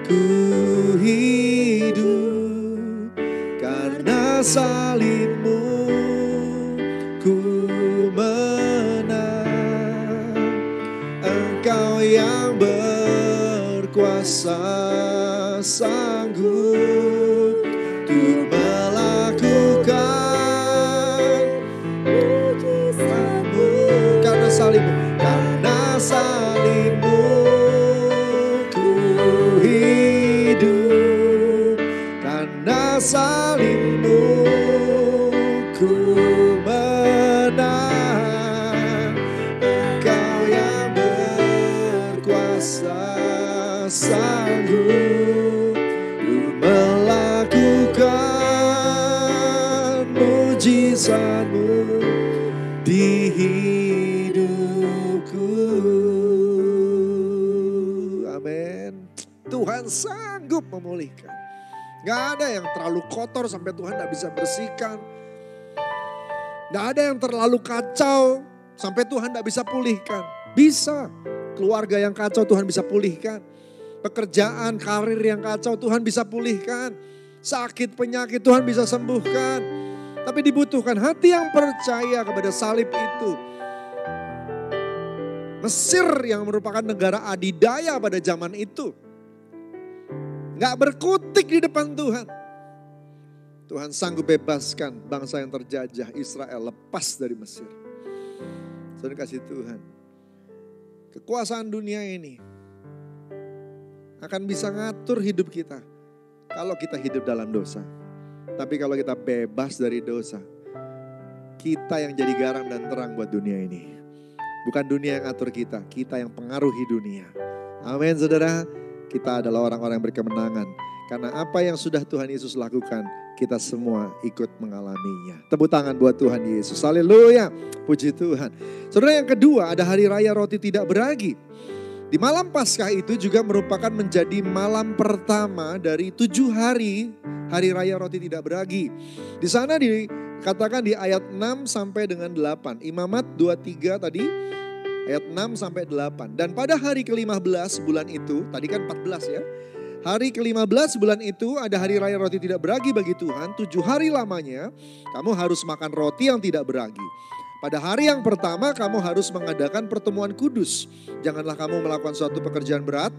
ku hidup. Karena salibmu ku menang. Engkau yang berkuasa sanggup untuk melakukan mujizatmu. Karena salibmu, karena salibmu ku hidup. Karena salibmu ku menang. Engkau yang berkuasa sanggup melakukan mujizatmu di hidupku. Amin. Tuhan sanggup memulihkan. Gak ada yang terlalu kotor sampai Tuhan gak bisa bersihkan. Gak ada yang terlalu kacau sampai Tuhan gak bisa pulihkan. Bisa. Keluarga yang kacau Tuhan bisa pulihkan. Pekerjaan, karir yang kacau Tuhan bisa pulihkan. Sakit, penyakit Tuhan bisa sembuhkan. Tapi dibutuhkan hati yang percaya kepada salib itu. Mesir yang merupakan negara adidaya pada zaman itu. Gak berkutik di depan Tuhan. Tuhan sanggup bebaskan bangsa yang terjajah Israel lepas dari Mesir. Saudara kasih Tuhan. Kekuasaan dunia ini akan bisa ngatur hidup kita kalau kita hidup dalam dosa. Tapi kalau kita bebas dari dosa, kita yang jadi garam dan terang buat dunia ini. Bukan dunia yang ngatur kita, kita yang pengaruhi dunia. Amin saudara, kita adalah orang-orang yang berkemenangan. Karena apa yang sudah Tuhan Yesus lakukan, kita semua ikut mengalaminya. Tepuk tangan buat Tuhan Yesus. Haleluya. Puji Tuhan. Saudara, yang kedua ada hari raya roti tidak beragi. Di malam Paskah itu juga merupakan menjadi malam pertama dari 7 hari raya roti tidak beragi. Di sana dikatakan di ayat 6 sampai dengan 8. Imamat 23 tadi ayat 6 sampai 8. Dan pada hari ke-15 bulan itu, tadi kan 14 ya. Hari ke-15 bulan itu ada hari raya roti tidak beragi bagi Tuhan. 7 hari lamanya kamu harus makan roti yang tidak beragi. Pada hari yang pertama kamu harus mengadakan pertemuan kudus. Janganlah kamu melakukan suatu pekerjaan berat.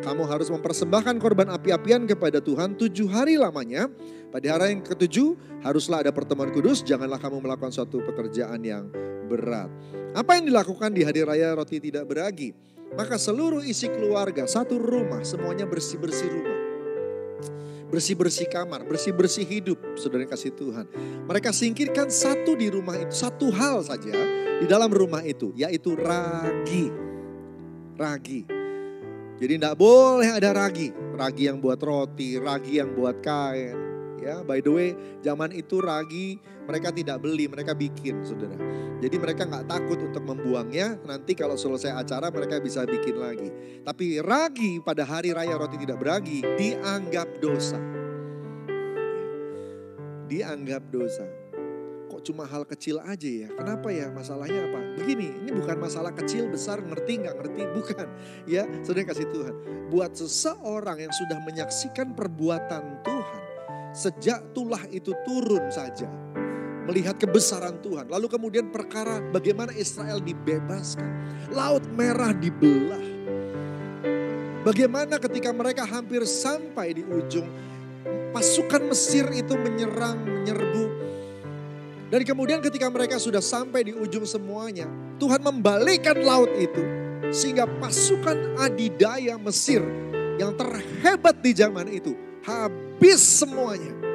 Kamu harus mempersembahkan korban api-apian kepada Tuhan 7 hari lamanya. Pada hari yang ke-7 haruslah ada pertemuan kudus. Janganlah kamu melakukan suatu pekerjaan yang berat. Apa yang dilakukan di hari raya roti tidak beragi? Maka seluruh isi keluarga, satu rumah, semuanya bersih-bersih rumah. Bersih-bersih kamar, bersih-bersih hidup, saudara yang kasih Tuhan. Mereka singkirkan satu di rumah itu, satu hal saja di dalam rumah itu, yaitu ragi. Ragi. Jadi tidak boleh ada ragi. Ragi yang buat roti, ragi yang buat kain. Ya, by the way, zaman itu ragi mereka tidak beli, mereka bikin, saudara. Jadi mereka nggak takut untuk membuangnya. Nanti kalau selesai acara mereka bisa bikin lagi. Tapi ragi pada hari raya roti tidak beragi dianggap dosa. Dianggap dosa. Kok cuma hal kecil aja ya? Kenapa ya? Masalahnya apa? Begini, ini bukan masalah kecil, besar, ngerti, nggak ngerti, bukan. Ya, saudara kasih Tuhan. Buat seseorang yang sudah menyaksikan perbuatan Tuhan, sejak tulah itu turun saja. Melihat kebesaran Tuhan. Lalu kemudian perkara bagaimana Israel dibebaskan. Laut Merah dibelah. Bagaimana ketika mereka hampir sampai di ujung. Pasukan Mesir itu menyerbu. Dan kemudian ketika mereka sudah sampai di ujung semuanya. Tuhan membalikkan laut itu. Sehingga pasukan adidaya Mesir yang terhebat di zaman itu. Habis semuanya.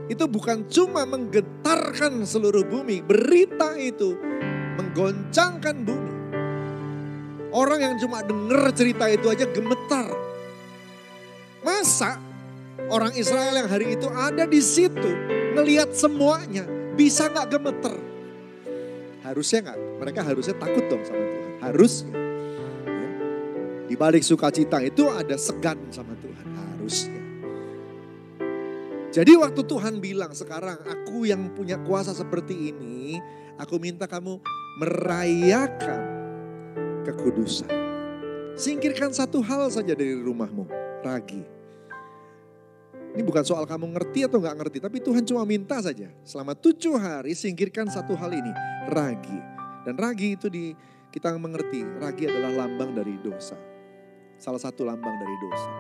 Itu bukan cuma menggetarkan seluruh bumi. Berita itu menggoncangkan bumi. Orang yang cuma dengar cerita itu aja gemetar. Masa orang Israel yang hari itu ada di situ. Ngelihat semuanya. Bisa gak gemeter? Harusnya gak. Mereka harusnya takut dong sama Tuhan. Harusnya. Di balik sukacita itu ada segan sama Tuhan. Harusnya. Jadi waktu Tuhan bilang sekarang aku yang punya kuasa seperti ini, aku minta kamu merayakan kekudusan. Singkirkan satu hal saja dari rumahmu, ragi. Ini bukan soal kamu ngerti atau gak ngerti, tapi Tuhan cuma minta saja. Selama 7 hari singkirkan satu hal ini, ragi. Dan ragi itu kita mengerti, ragi adalah lambang dari dosa. Salah satu lambang dari dosa.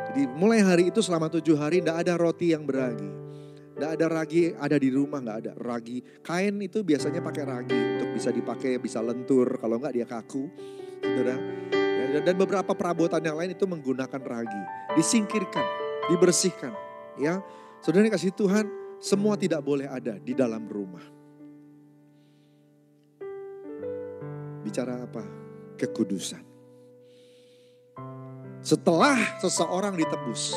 Jadi mulai hari itu selama 7 hari tidak ada roti yang beragi. Tidak ada ragi ada di rumah, nggak ada. Ragi, kain itu biasanya pakai ragi untuk bisa dipakai, bisa lentur. Kalau nggak dia kaku. Saudara. Dan beberapa perabotan yang lain itu menggunakan ragi. Disingkirkan, dibersihkan. Ya, saudara kasih Tuhan, semua tidak boleh ada di dalam rumah. Bicara apa? Kekudusan. Setelah seseorang ditebus,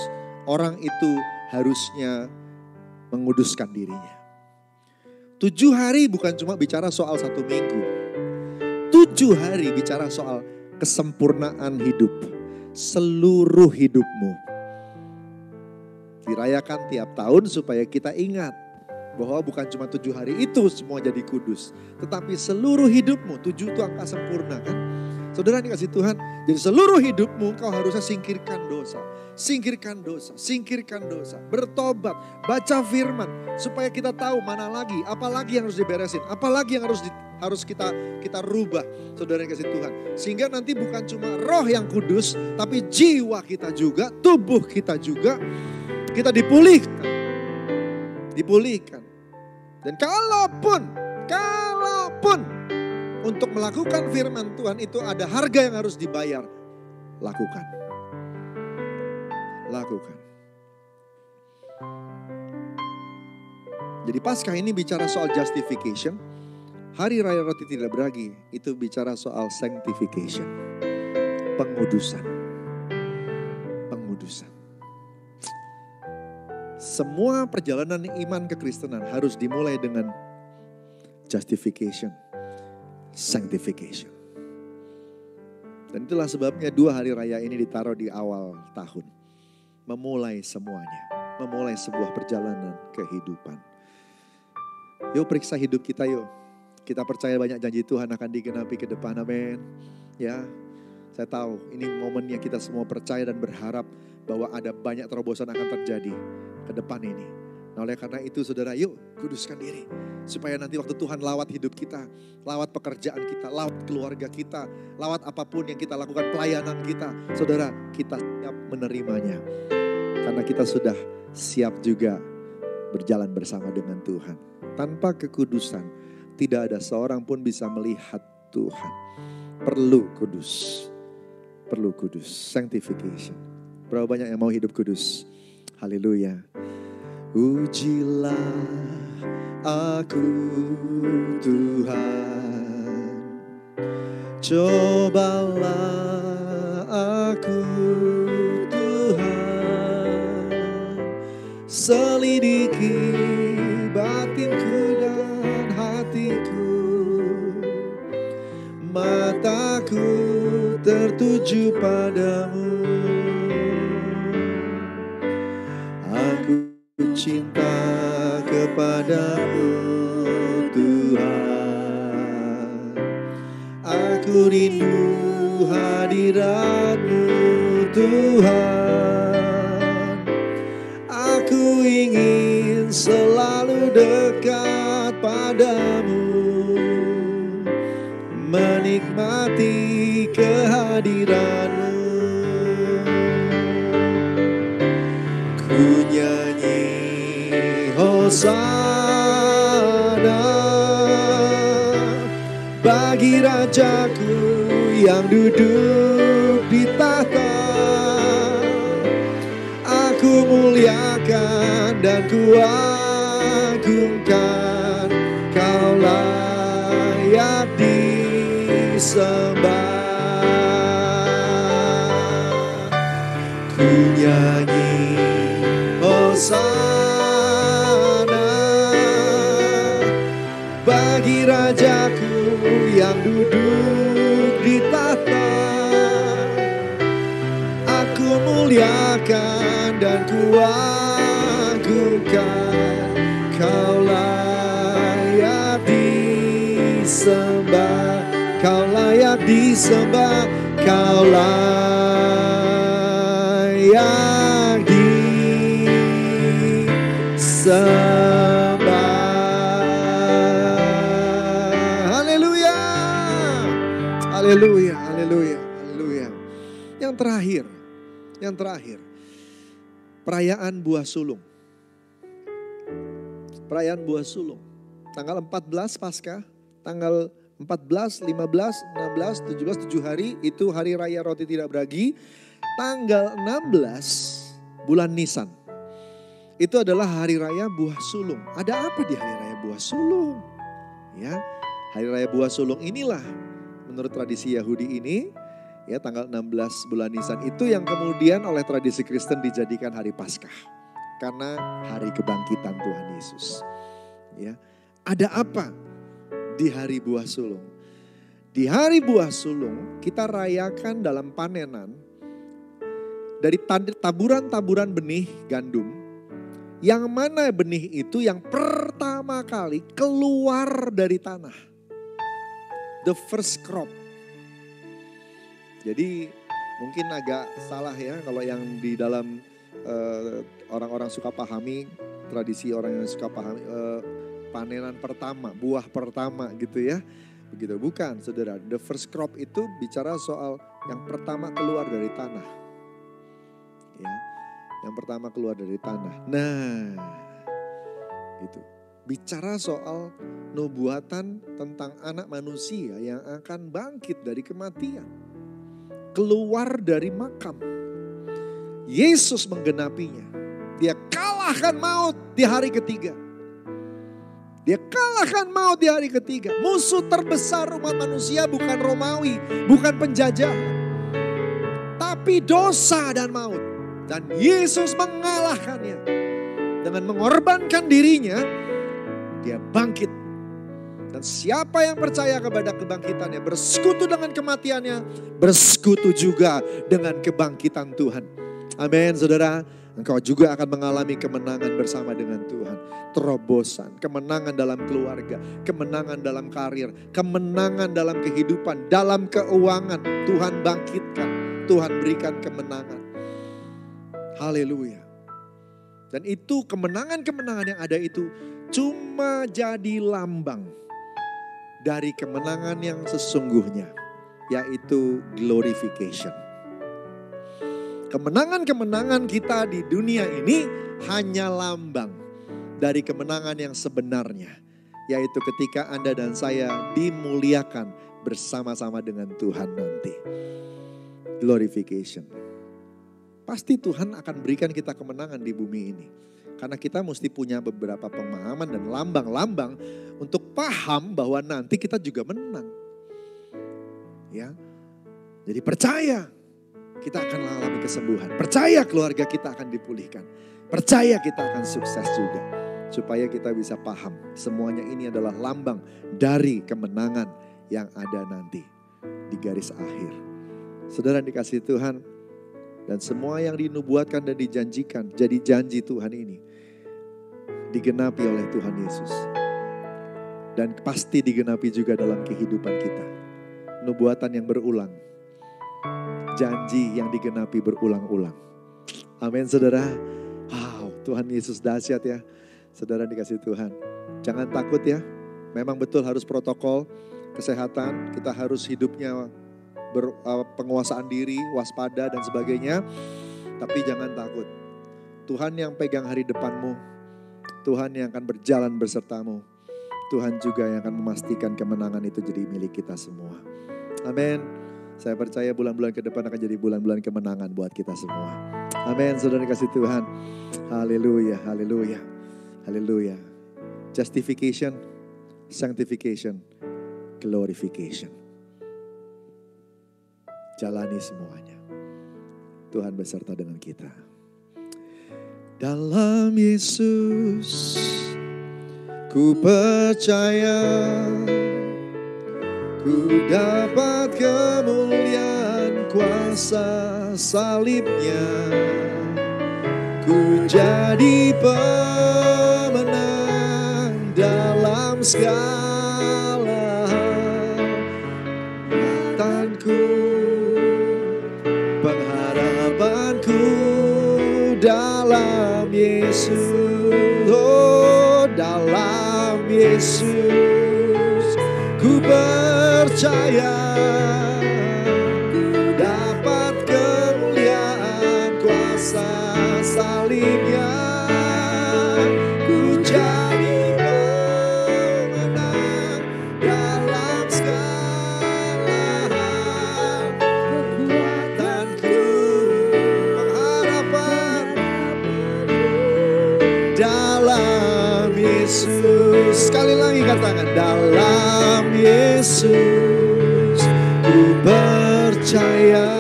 orang itu harusnya menguduskan dirinya. 7 hari bukan cuma bicara soal 1 minggu. 7 hari bicara soal kesempurnaan hidup. Seluruh hidupmu. Dirayakan tiap tahun supaya kita ingat bahwa bukan cuma 7 hari itu semua jadi kudus. Tetapi seluruh hidupmu, 7 itu angka sempurna kan. Saudara dikasih Tuhan, jadi seluruh hidupmu kau harusnya singkirkan dosa. Singkirkan dosa, singkirkan dosa. Bertobat, baca firman. Supaya kita tahu mana lagi, apa lagi yang harus diberesin. Apa lagi yang harus kita rubah. Saudara dikasih Tuhan. Sehingga nanti bukan cuma roh yang kudus, tapi jiwa kita juga, tubuh kita juga. Kita dipulihkan. Dipulihkan. Dan kalaupun untuk melakukan firman Tuhan itu ada harga yang harus dibayar. Lakukan. Lakukan. Jadi Paskah ini bicara soal justification. Hari Raya Roti Tidak Beragi itu bicara soal sanctification. Pengudusan. Pengudusan. Semua perjalanan iman kekristenan harus dimulai dengan justification. Sanctification. Dan itulah sebabnya 2 hari raya ini ditaruh di awal tahun. Memulai semuanya. Memulai sebuah perjalanan kehidupan. Yuk periksa hidup kita yuk. Kita percaya banyak janji Tuhan akan digenapi ke depan. Amin. Ya, saya tahu ini momennya kita semua percaya dan berharap bahwa ada banyak terobosan akan terjadi ke depan ini. Nah oleh karena itu saudara yuk kuduskan diri. Supaya nanti waktu Tuhan lawat hidup kita, lawat pekerjaan kita, lawat keluarga kita, lawat apapun yang kita lakukan, pelayanan kita. Saudara, kita siap menerimanya. Karena kita sudah siap juga berjalan bersama dengan Tuhan. Tanpa kekudusan, tidak ada seorang pun bisa melihat Tuhan. Perlu kudus. Perlu kudus. Sanctification. Berapa banyak yang mau hidup kudus? Haleluya. Ujilah aku Tuhan, cobalah aku Tuhan, selidiki batinku dan hatiku, mataku tertuju padamu, aku cinta kepadamu Tuhan, aku rindu hadirat-Mu Tuhan, aku ingin selalu dekat padamu, menikmati kehadiran-Mu. Ku nyanyi Hosana bagi Rajaku yang duduk di tahta. Aku muliakan dan ku agungkan, Kau layak disembah. Ku nyanyi Hosana bagi Rajaku yang duduk di tahta. Aku muliakan dan ku Tuhan, Kau layak disembah, Kau layak disembah, Kau layak disembah. Haleluya, haleluya, haleluya, haleluya. Yang terakhir, perayaan buah sulung. Perayaan buah sulung. Tanggal 14 Paskah, tanggal 14, 15, 16, 17, 7 hari itu hari raya roti tidak beragi. Tanggal 16 bulan Nisan. Itu adalah hari raya buah sulung. Ada apa di hari raya buah sulung? Ya, hari raya buah sulung inilah menurut tradisi Yahudi ini, ya tanggal 16 bulan Nisan itu yang kemudian oleh tradisi Kristen dijadikan hari Paskah. Karena hari kebangkitan Tuhan Yesus. Ya, ada apa di hari buah sulung? Di hari buah sulung kita rayakan dalam panenan dari taburan-taburan benih gandum. Yang mana benih itu yang pertama kali keluar dari tanah. The first crop. Jadi mungkin agak salah ya kalau yang di dalam orang-orang suka pahami, tradisi orang yang suka pahami panenan pertama, buah pertama gitu ya. Begitu, bukan saudara. The first crop itu bicara soal yang pertama keluar dari tanah. Ya, yang pertama keluar dari tanah. Nah, gitu. Bicara soal nubuatan tentang anak manusia yang akan bangkit dari kematian. Keluar dari makam. Yesus menggenapinya. Dia kalahkan maut di hari ketiga. Dia kalahkan maut di hari ketiga. Musuh terbesar umat manusia bukan Romawi, bukan penjajah, tapi dosa dan maut. Dan Yesus mengalahkannya. Dengan mengorbankan dirinya, dia bangkit. Dan siapa yang percaya kepada kebangkitannya, bersekutu dengan kematiannya, bersekutu juga dengan kebangkitan Tuhan. Amin, saudara. Engkau juga akan mengalami kemenangan bersama dengan Tuhan. Terobosan, kemenangan dalam keluarga, kemenangan dalam karir, kemenangan dalam kehidupan, dalam keuangan. Tuhan bangkitkan, Tuhan berikan kemenangan. Haleluya. Dan itu kemenangan-kemenangan yang ada itu cuma jadi lambang dari kemenangan yang sesungguhnya, yaitu glorification. Kemenangan-kemenangan kita di dunia ini hanya lambang dari kemenangan yang sebenarnya, yaitu ketika Anda dan saya dimuliakan bersama-sama dengan Tuhan nanti. Glorification. Pasti Tuhan akan berikan kita kemenangan di bumi ini. Karena kita mesti punya beberapa pemahaman dan lambang-lambang untuk paham bahwa nanti kita juga menang. Ya. Jadi percaya kita akan mengalami kesembuhan. Percaya keluarga kita akan dipulihkan. Percaya kita akan sukses juga. Supaya kita bisa paham semuanya ini adalah lambang dari kemenangan yang ada nanti di garis akhir. Saudara dikasihi Tuhan, dan semua yang dinubuatkan dan dijanjikan jadi janji Tuhan ini digenapi oleh Tuhan Yesus. Dan pasti digenapi juga dalam kehidupan kita. Nubuatan yang berulang. Janji yang digenapi berulang-ulang. Amin saudara. Wow, Tuhan Yesus dahsyat ya. Saudara dikasih Tuhan. Jangan takut ya. Memang betul harus protokol kesehatan. Kita harus hidupnya penguasaan diri, waspada dan sebagainya. Tapi jangan takut. Tuhan yang pegang hari depanmu. Tuhan yang akan berjalan bersertamu. Tuhan juga yang akan memastikan kemenangan itu jadi milik kita semua. Amin. Saya percaya bulan-bulan ke depan akan jadi bulan-bulan kemenangan buat kita semua. Amin. Saudara kasih Tuhan. Haleluya, haleluya, haleluya. Justification, sanctification, glorification. Jalani semuanya. Tuhan beserta dengan kita. Dalam Yesus ku percaya, ku dapat kemuliaan kuasa salibnya. Ku jadi pemenang dalam segala harapanku, pengharapanku dalam Yesus, oh dalam Yesus ku percaya. Salibnya ku jadi pemenang dalam segala hal, kekuatanku, pengharapan dalam Yesus. Sekali lagi katakan, dalam Yesus ku percaya,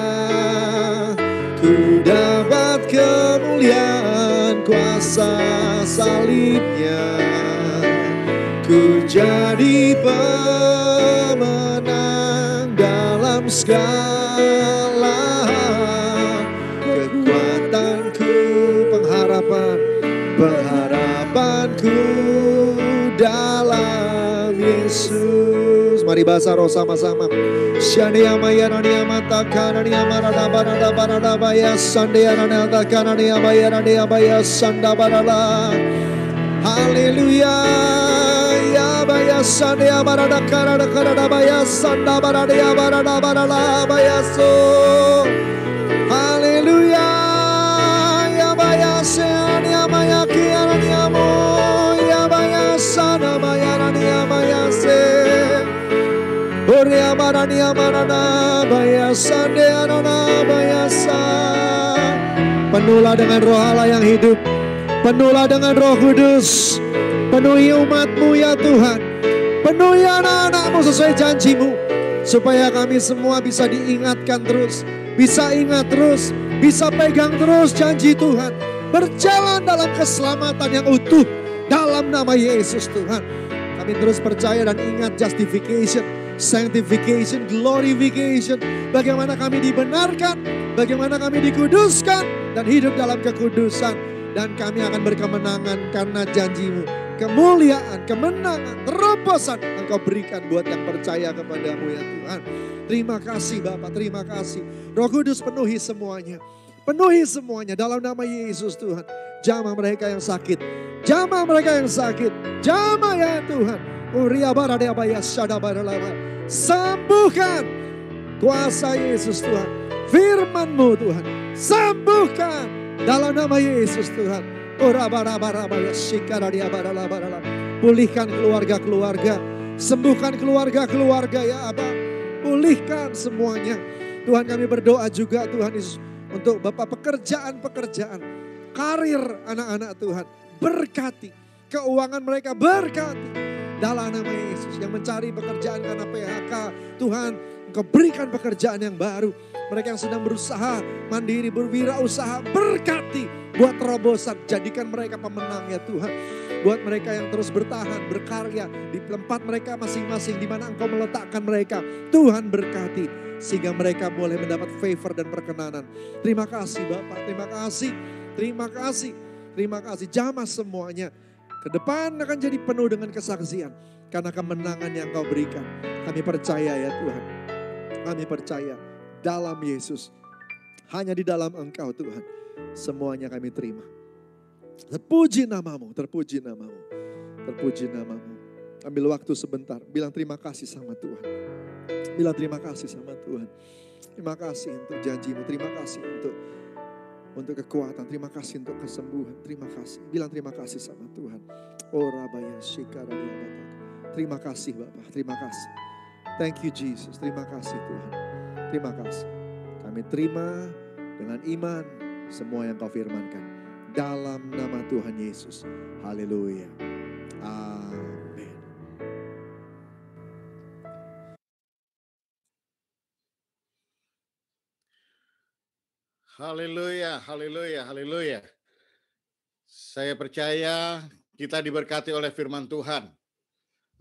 ku dapat kemuliaan kuasa salibnya, ku jadi pemenang dalam segala hal, kekuatanku, pengharapanku dalam Yesus. Mari bahasa roh sama-sama. Shandia maya rania mata kanania marada barada barada baya sandia rania mata kanania baya rania baya sanda barada. Haleluya. Ya baya sandia barada karada baya sanda barada ya barada barada baya so. Haleluya. Ya baya sania maya kiarania mo. Ya baya sana baya rania baya se. Oria marania marana bayasa deanana bayasa. Penuhlah dengan roh Allah yang hidup, penuhlah dengan Roh Kudus, penuhi umat-Mu ya Tuhan, penuhi anak-anak-Mu sesuai janji-Mu, supaya kami semua bisa diingatkan terus, bisa ingat terus, bisa pegang terus janji Tuhan, berjalan dalam keselamatan yang utuh dalam nama Yesus Tuhan. Kami terus percaya dan ingat justification, sanctification, glorification. Bagaimana kami dibenarkan, bagaimana kami dikuduskan dan hidup dalam kekudusan. Dan kami akan berkemenangan karena janji-Mu. Kemuliaan, kemenangan, terobosan Engkau berikan buat yang percaya kepadamu ya Tuhan. Terima kasih Bapak, terima kasih. Roh Kudus penuhi semuanya. Penuhi semuanya dalam nama Yesus Tuhan. Jamah mereka yang sakit, jamah mereka yang sakit, jamah ya Tuhan. Sembuhkan kuasa Yesus Tuhan. Firman-Mu Tuhan, sembuhkan dalam nama Yesus Tuhan. Pulihkan keluarga-keluarga, sembuhkan keluarga-keluarga ya Abah. Pulihkan semuanya. Tuhan kami berdoa juga Tuhan Yesus untuk Bapak pekerjaan-pekerjaan, karir anak-anak Tuhan. Berkati, keuangan mereka berkati. Dalam nama Yesus yang mencari pekerjaan karena PHK. Tuhan Engkau berikan pekerjaan yang baru. Mereka yang sedang berusaha mandiri, berwirausaha, berkati. Buat terobosan, jadikan mereka pemenang ya Tuhan. Buat mereka yang terus bertahan, berkarya di tempat mereka masing-masing di mana Engkau meletakkan mereka. Tuhan berkati sehingga mereka boleh mendapat favor dan perkenanan. Terima kasih Bapak, terima kasih, terima kasih, terima kasih. Jamah semuanya. Ke depan akan jadi penuh dengan kesaksian. Karena kemenangan yang Kau berikan. Kami percaya ya Tuhan. Kami percaya dalam Yesus. Hanya di dalam Engkau Tuhan. Semuanya kami terima. Terpuji nama-Mu, terpuji nama-Mu. Terpuji nama-Mu. Ambil waktu sebentar. Bilang terima kasih sama Tuhan. Bilang terima kasih sama Tuhan. Terima kasih untuk janji-Mu. Terima kasih untuk kekuatan, terima kasih untuk kesembuhan, terima kasih. Bilang terima kasih sama Tuhan. Oh Rabaya Shikara Diabata. Terima kasih Bapak, terima kasih. Thank you Jesus, terima kasih Tuhan. Terima kasih. Kami terima dengan iman semua yang Kau firmankan. Dalam nama Tuhan Yesus. Haleluya. Amin. Haleluya, haleluya, haleluya. Saya percaya kita diberkati oleh firman Tuhan.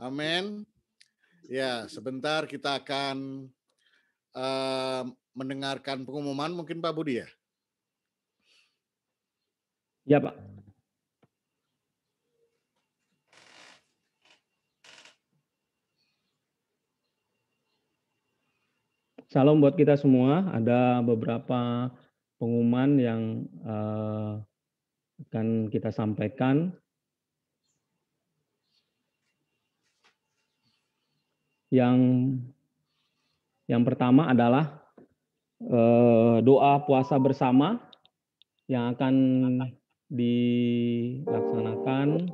Amin. Ya, sebentar kita akan mendengarkan pengumuman mungkin Pak Budi ya. Ya, Pak. Salam buat kita semua. Ada beberapa pengumuman yang akan kita sampaikan. Yang pertama adalah doa puasa bersama yang akan dilaksanakan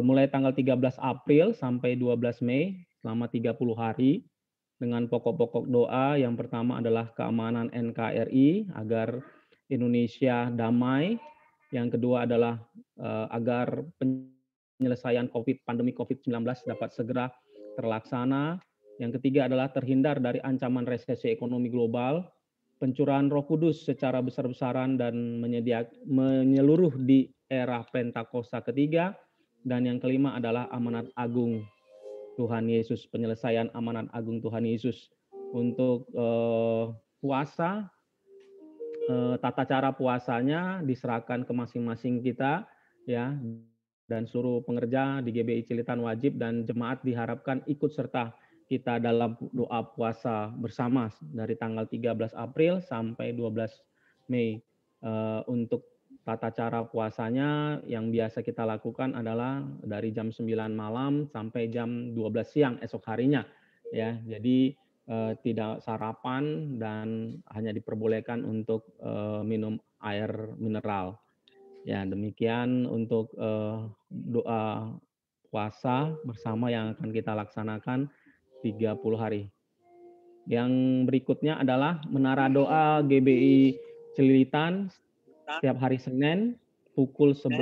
mulai tanggal 13 April sampai 12 Mei selama 30 hari dengan pokok-pokok doa. Yang pertama adalah keamanan NKRI agar Indonesia damai. Yang kedua adalah agar penyelesaian pandemi COVID-19 dapat segera terlaksana. Yang ketiga adalah terhindar dari ancaman resesi ekonomi global, pencurahan Roh Kudus secara besar-besaran dan menyeluruh di era Pentakosta ketiga. Dan yang kelima adalah amanat agung Tuhan Yesus, penyelesaian amanat agung Tuhan Yesus. Untuk puasa, tata cara puasanya diserahkan ke masing-masing kita, ya. Dan seluruh pengerja di GBI Cilitan wajib dan jemaat diharapkan ikut serta kita dalam doa puasa bersama dari tanggal 13 April sampai 12 Mei. Untuk tata cara puasanya yang biasa kita lakukan adalah dari jam 9 malam sampai jam 12 siang esok harinya, ya. Jadi tidak sarapan dan hanya diperbolehkan untuk minum air mineral. Ya, demikian untuk doa puasa bersama yang akan kita laksanakan 30 hari. Yang berikutnya adalah menara doa GBI Celilitan setiap hari Senin pukul 11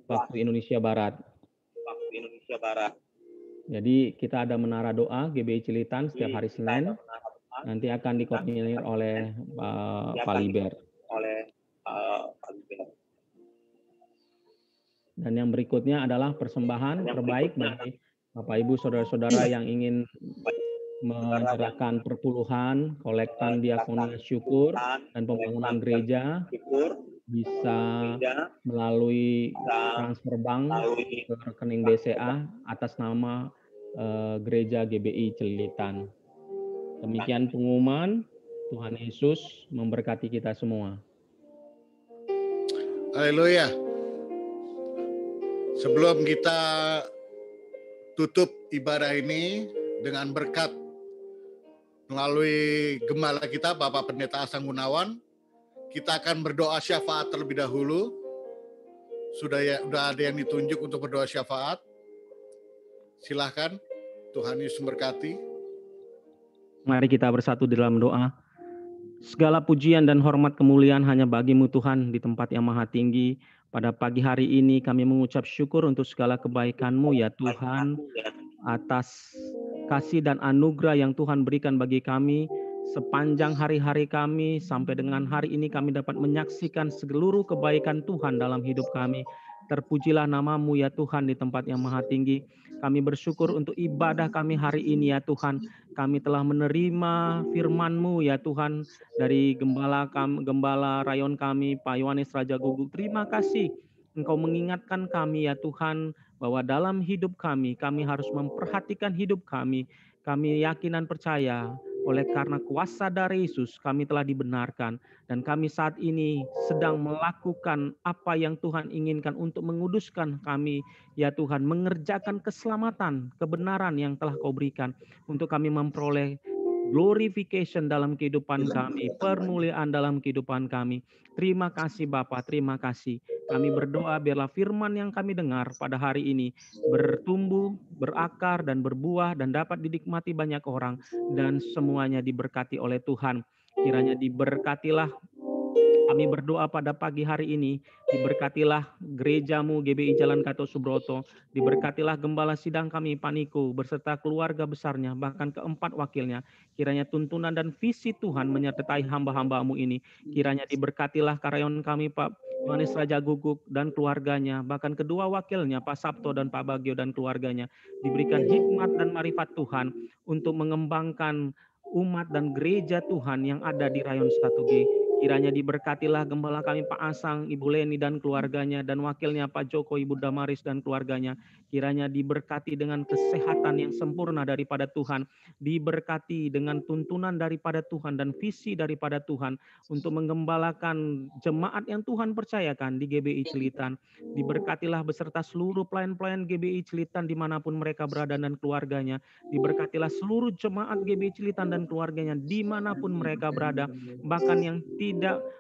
waktu Indonesia Barat. Jadi kita ada menara doa GBI Cilitan setiap hari Senin. Nanti akan dikoordinir oleh Pak Liber. Dan yang berikutnya adalah persembahan terbaik bagi Bapak Ibu saudara-saudara yang ingin menyerahkan perpuluhan, kolektan diakoni syukur dan pembangunan gereja bisa melalui transfer bank ke rekening BCA atas nama Gereja GBI Celilitan. Demikian pengumuman. Tuhan Yesus memberkati kita semua. Haleluya. Sebelum kita tutup ibadah ini dengan berkat melalui gembala kita Bapak Pendeta Asang Gunawan, kita akan berdoa syafaat terlebih dahulu. Sudah ada yang ditunjuk untuk berdoa syafaat. Silahkan, Tuhan Yesus memberkati. Mari kita bersatu di dalam doa. Segala pujian dan hormat kemuliaan hanya bagi-Mu Tuhan di tempat yang maha tinggi. Pada pagi hari ini kami mengucap syukur untuk segala kebaikan-Mu ya Tuhan, atas kasih dan anugerah yang Tuhan berikan bagi kami sepanjang hari-hari kami sampai dengan hari ini kami dapat menyaksikan seluruh kebaikan Tuhan dalam hidup kami. Terpujilah nama-Mu ya Tuhan di tempat yang maha tinggi. Kami bersyukur untuk ibadah kami hari ini ya Tuhan. Kami telah menerima firman-Mu ya Tuhan dari gembala rayon kami, Pak Yohanes Raja Guguk. Terima kasih Engkau mengingatkan kami ya Tuhan bahwa dalam hidup kami harus memperhatikan hidup kami. Kami yakin dan percaya oleh karena kuasa dari Yesus kami telah dibenarkan. Dan kami saat ini sedang melakukan apa yang Tuhan inginkan untuk menguduskan kami. Ya Tuhan, mengerjakan keselamatan, kebenaran yang telah Kau berikan. Untuk kami memperoleh glorification dalam kehidupan kami, permuliaan dalam kehidupan kami. Terima kasih Bapa, terima kasih. Kami berdoa biarlah firman yang kami dengar pada hari ini bertumbuh, berakar, dan berbuah, dan dapat dinikmati banyak orang. Dan semuanya diberkati oleh Tuhan. Kiranya diberkatilah, kami berdoa pada pagi hari ini, diberkatilah gereja-Mu GBI Jalan Gatot Subroto, diberkatilah gembala sidang kami Pak Niko, beserta keluarga besarnya, bahkan keempat wakilnya. Kiranya tuntunan dan visi Tuhan menyertai hamba-hamba-Mu ini. Kiranya diberkatilah karyawan kami Pak Yohanes Raja Guguk dan keluarganya, bahkan kedua wakilnya Pak Sabto dan Pak Bagio dan keluarganya. Diberikan hikmat dan marifat Tuhan untuk mengembangkan umat dan gereja Tuhan yang ada di Rayon 1G. Kiranya diberkatilah gembala kami Pak Asang, Ibu Leni dan keluarganya, dan wakilnya Pak Joko, Ibu Damaris dan keluarganya. Kiranya diberkati dengan kesehatan yang sempurna daripada Tuhan, diberkati dengan tuntunan daripada Tuhan dan visi daripada Tuhan untuk menggembalakan jemaat yang Tuhan percayakan di GBI Cilitan. Diberkatilah beserta seluruh pelayan-pelayan GBI Cilitan dimanapun mereka berada dan keluarganya. Diberkatilah seluruh jemaat GBI Cilitan dan keluarganya dimanapun mereka berada, bahkan yang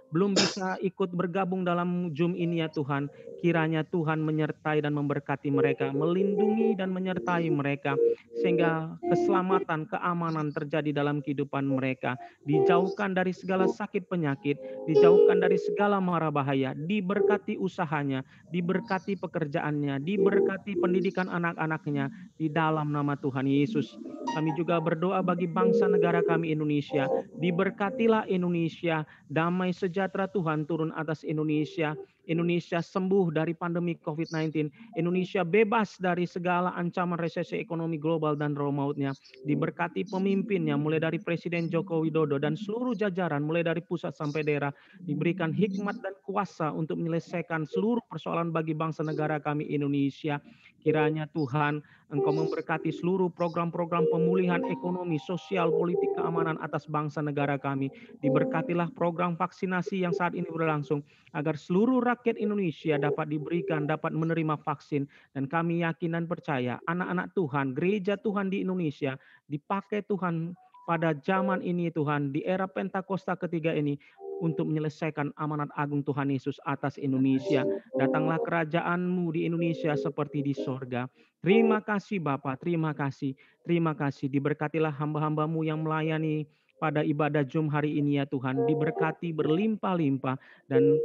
belum bisa ikut bergabung dalam Zoom ini ya Tuhan. Kiranya Tuhan menyertai dan memberkati mereka, melindungi dan menyertai mereka, sehingga keselamatan, keamanan terjadi dalam kehidupan mereka. Dijauhkan dari segala sakit penyakit, dijauhkan dari segala mara bahaya, diberkati usahanya, diberkati pekerjaannya, diberkati pendidikan anak-anaknya, di dalam nama Tuhan Yesus. Kami juga berdoa bagi bangsa negara kami Indonesia. Diberkatilah Indonesia, damai sejahtera Tuhan turun atas Indonesia. Indonesia sembuh dari pandemi COVID-19. Indonesia bebas dari segala ancaman resesi ekonomi global dan roh mautnya. Diberkati pemimpinnya mulai dari Presiden Joko Widodo dan seluruh jajaran mulai dari pusat sampai daerah. Diberikan hikmat dan kuasa untuk menyelesaikan seluruh persoalan bagi bangsa negara kami Indonesia. Kiranya Tuhan Engkau memberkati seluruh program-program pemulihan ekonomi, sosial, politik, keamanan atas bangsa negara kami. Diberkatilah program vaksinasi yang saat ini berlangsung, agar seluruh rakyat Indonesia dapat diberikan, dapat menerima vaksin. Dan kami yakin dan percaya anak-anak Tuhan, gereja Tuhan di Indonesia dipakai Tuhan pada zaman ini Tuhan, di era Pentakosta ketiga ini, untuk menyelesaikan amanat agung Tuhan Yesus atas Indonesia. Datanglah kerajaan-Mu di Indonesia seperti di sorga. Terima kasih Bapa, terima kasih. Terima kasih, diberkatilah hamba-hamba-Mu yang melayani pada ibadah Zoom hari ini ya Tuhan. Diberkati berlimpah-limpah, dan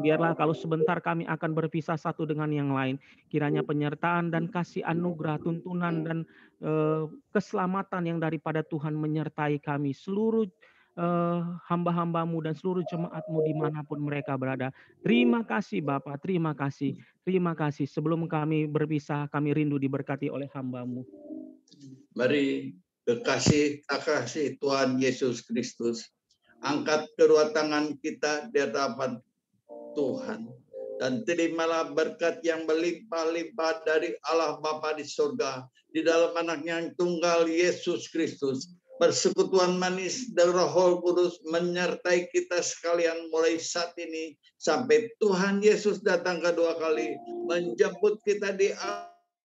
biarlah kalau sebentar kami akan berpisah satu dengan yang lain, kiranya penyertaan dan kasih anugerah, tuntunan dan keselamatan yang daripada Tuhan menyertai kami, seluruh hamba-hamba-Mu dan seluruh jemaat-Mu dimanapun mereka berada. Terima kasih Bapa, terima kasih, terima kasih. Sebelum kami berpisah, kami rindu diberkati oleh hamba-Mu. Mari kasih Tuhan Yesus Kristus, angkat kedua tangan kita di hadapan Tuhan, dan terimalah berkat yang berlimpah-limpah dari Allah Bapa di surga, di dalam anaknya yang tunggal Yesus Kristus. Persekutuan manis dari Roh Kudus menyertai kita sekalian mulai saat ini sampai Tuhan Yesus datang kedua kali menjemput kita di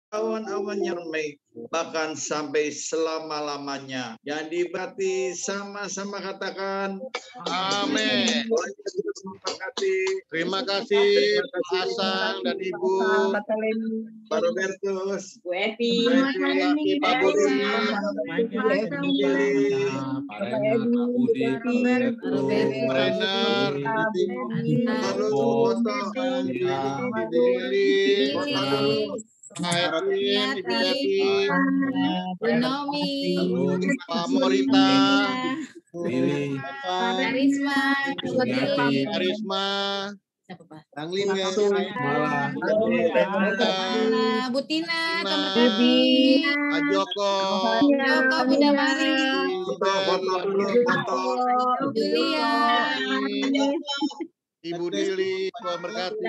awan-awan yang ramai, bahkan sampai selama-lamanya. Yang diberkati sama-sama katakan amin. Terima kasih Asang dan Ibu Pak Robertus, Bu Evi, Pak Budi, Renner, Bu Nomi, Pak Morita, Karisma, Bu Tina, Pak Joko, Bu Damaris, Julia, Ibu Dili, Tuhan berkati.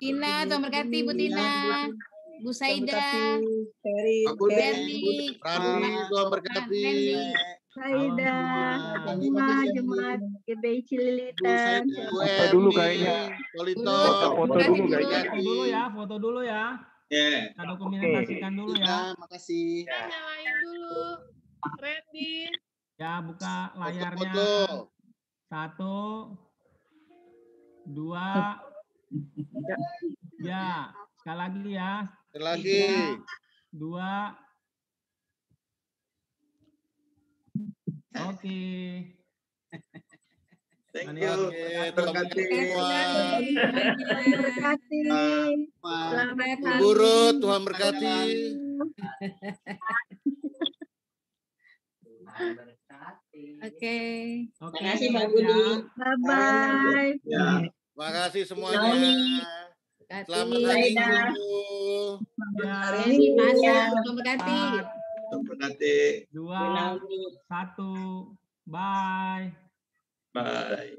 Tina, Tuhan berkati Bu Tina, Bu Saida, Rani, Tuhan berkati. Saida, semua jemaat GBI Cililitan. Foto dulu kayaknya. Foto dulu ya. Kita dokumentasikan dulu ya. Makasih. Nyalain dulu. Randy. Ya, buka layarnya. 1, 2. Ya, sekali lagi ya. Sekali lagi. 2. Oke. Thank you. Terima kasih. Guru, Tuhan berkati. Oke. Terima kasih Pak Budi. Bye-bye. Terima kasih semuanya. Selamat hari Minggu. Terima kasih. Terima kasih. 2, 1. Bye. Bye.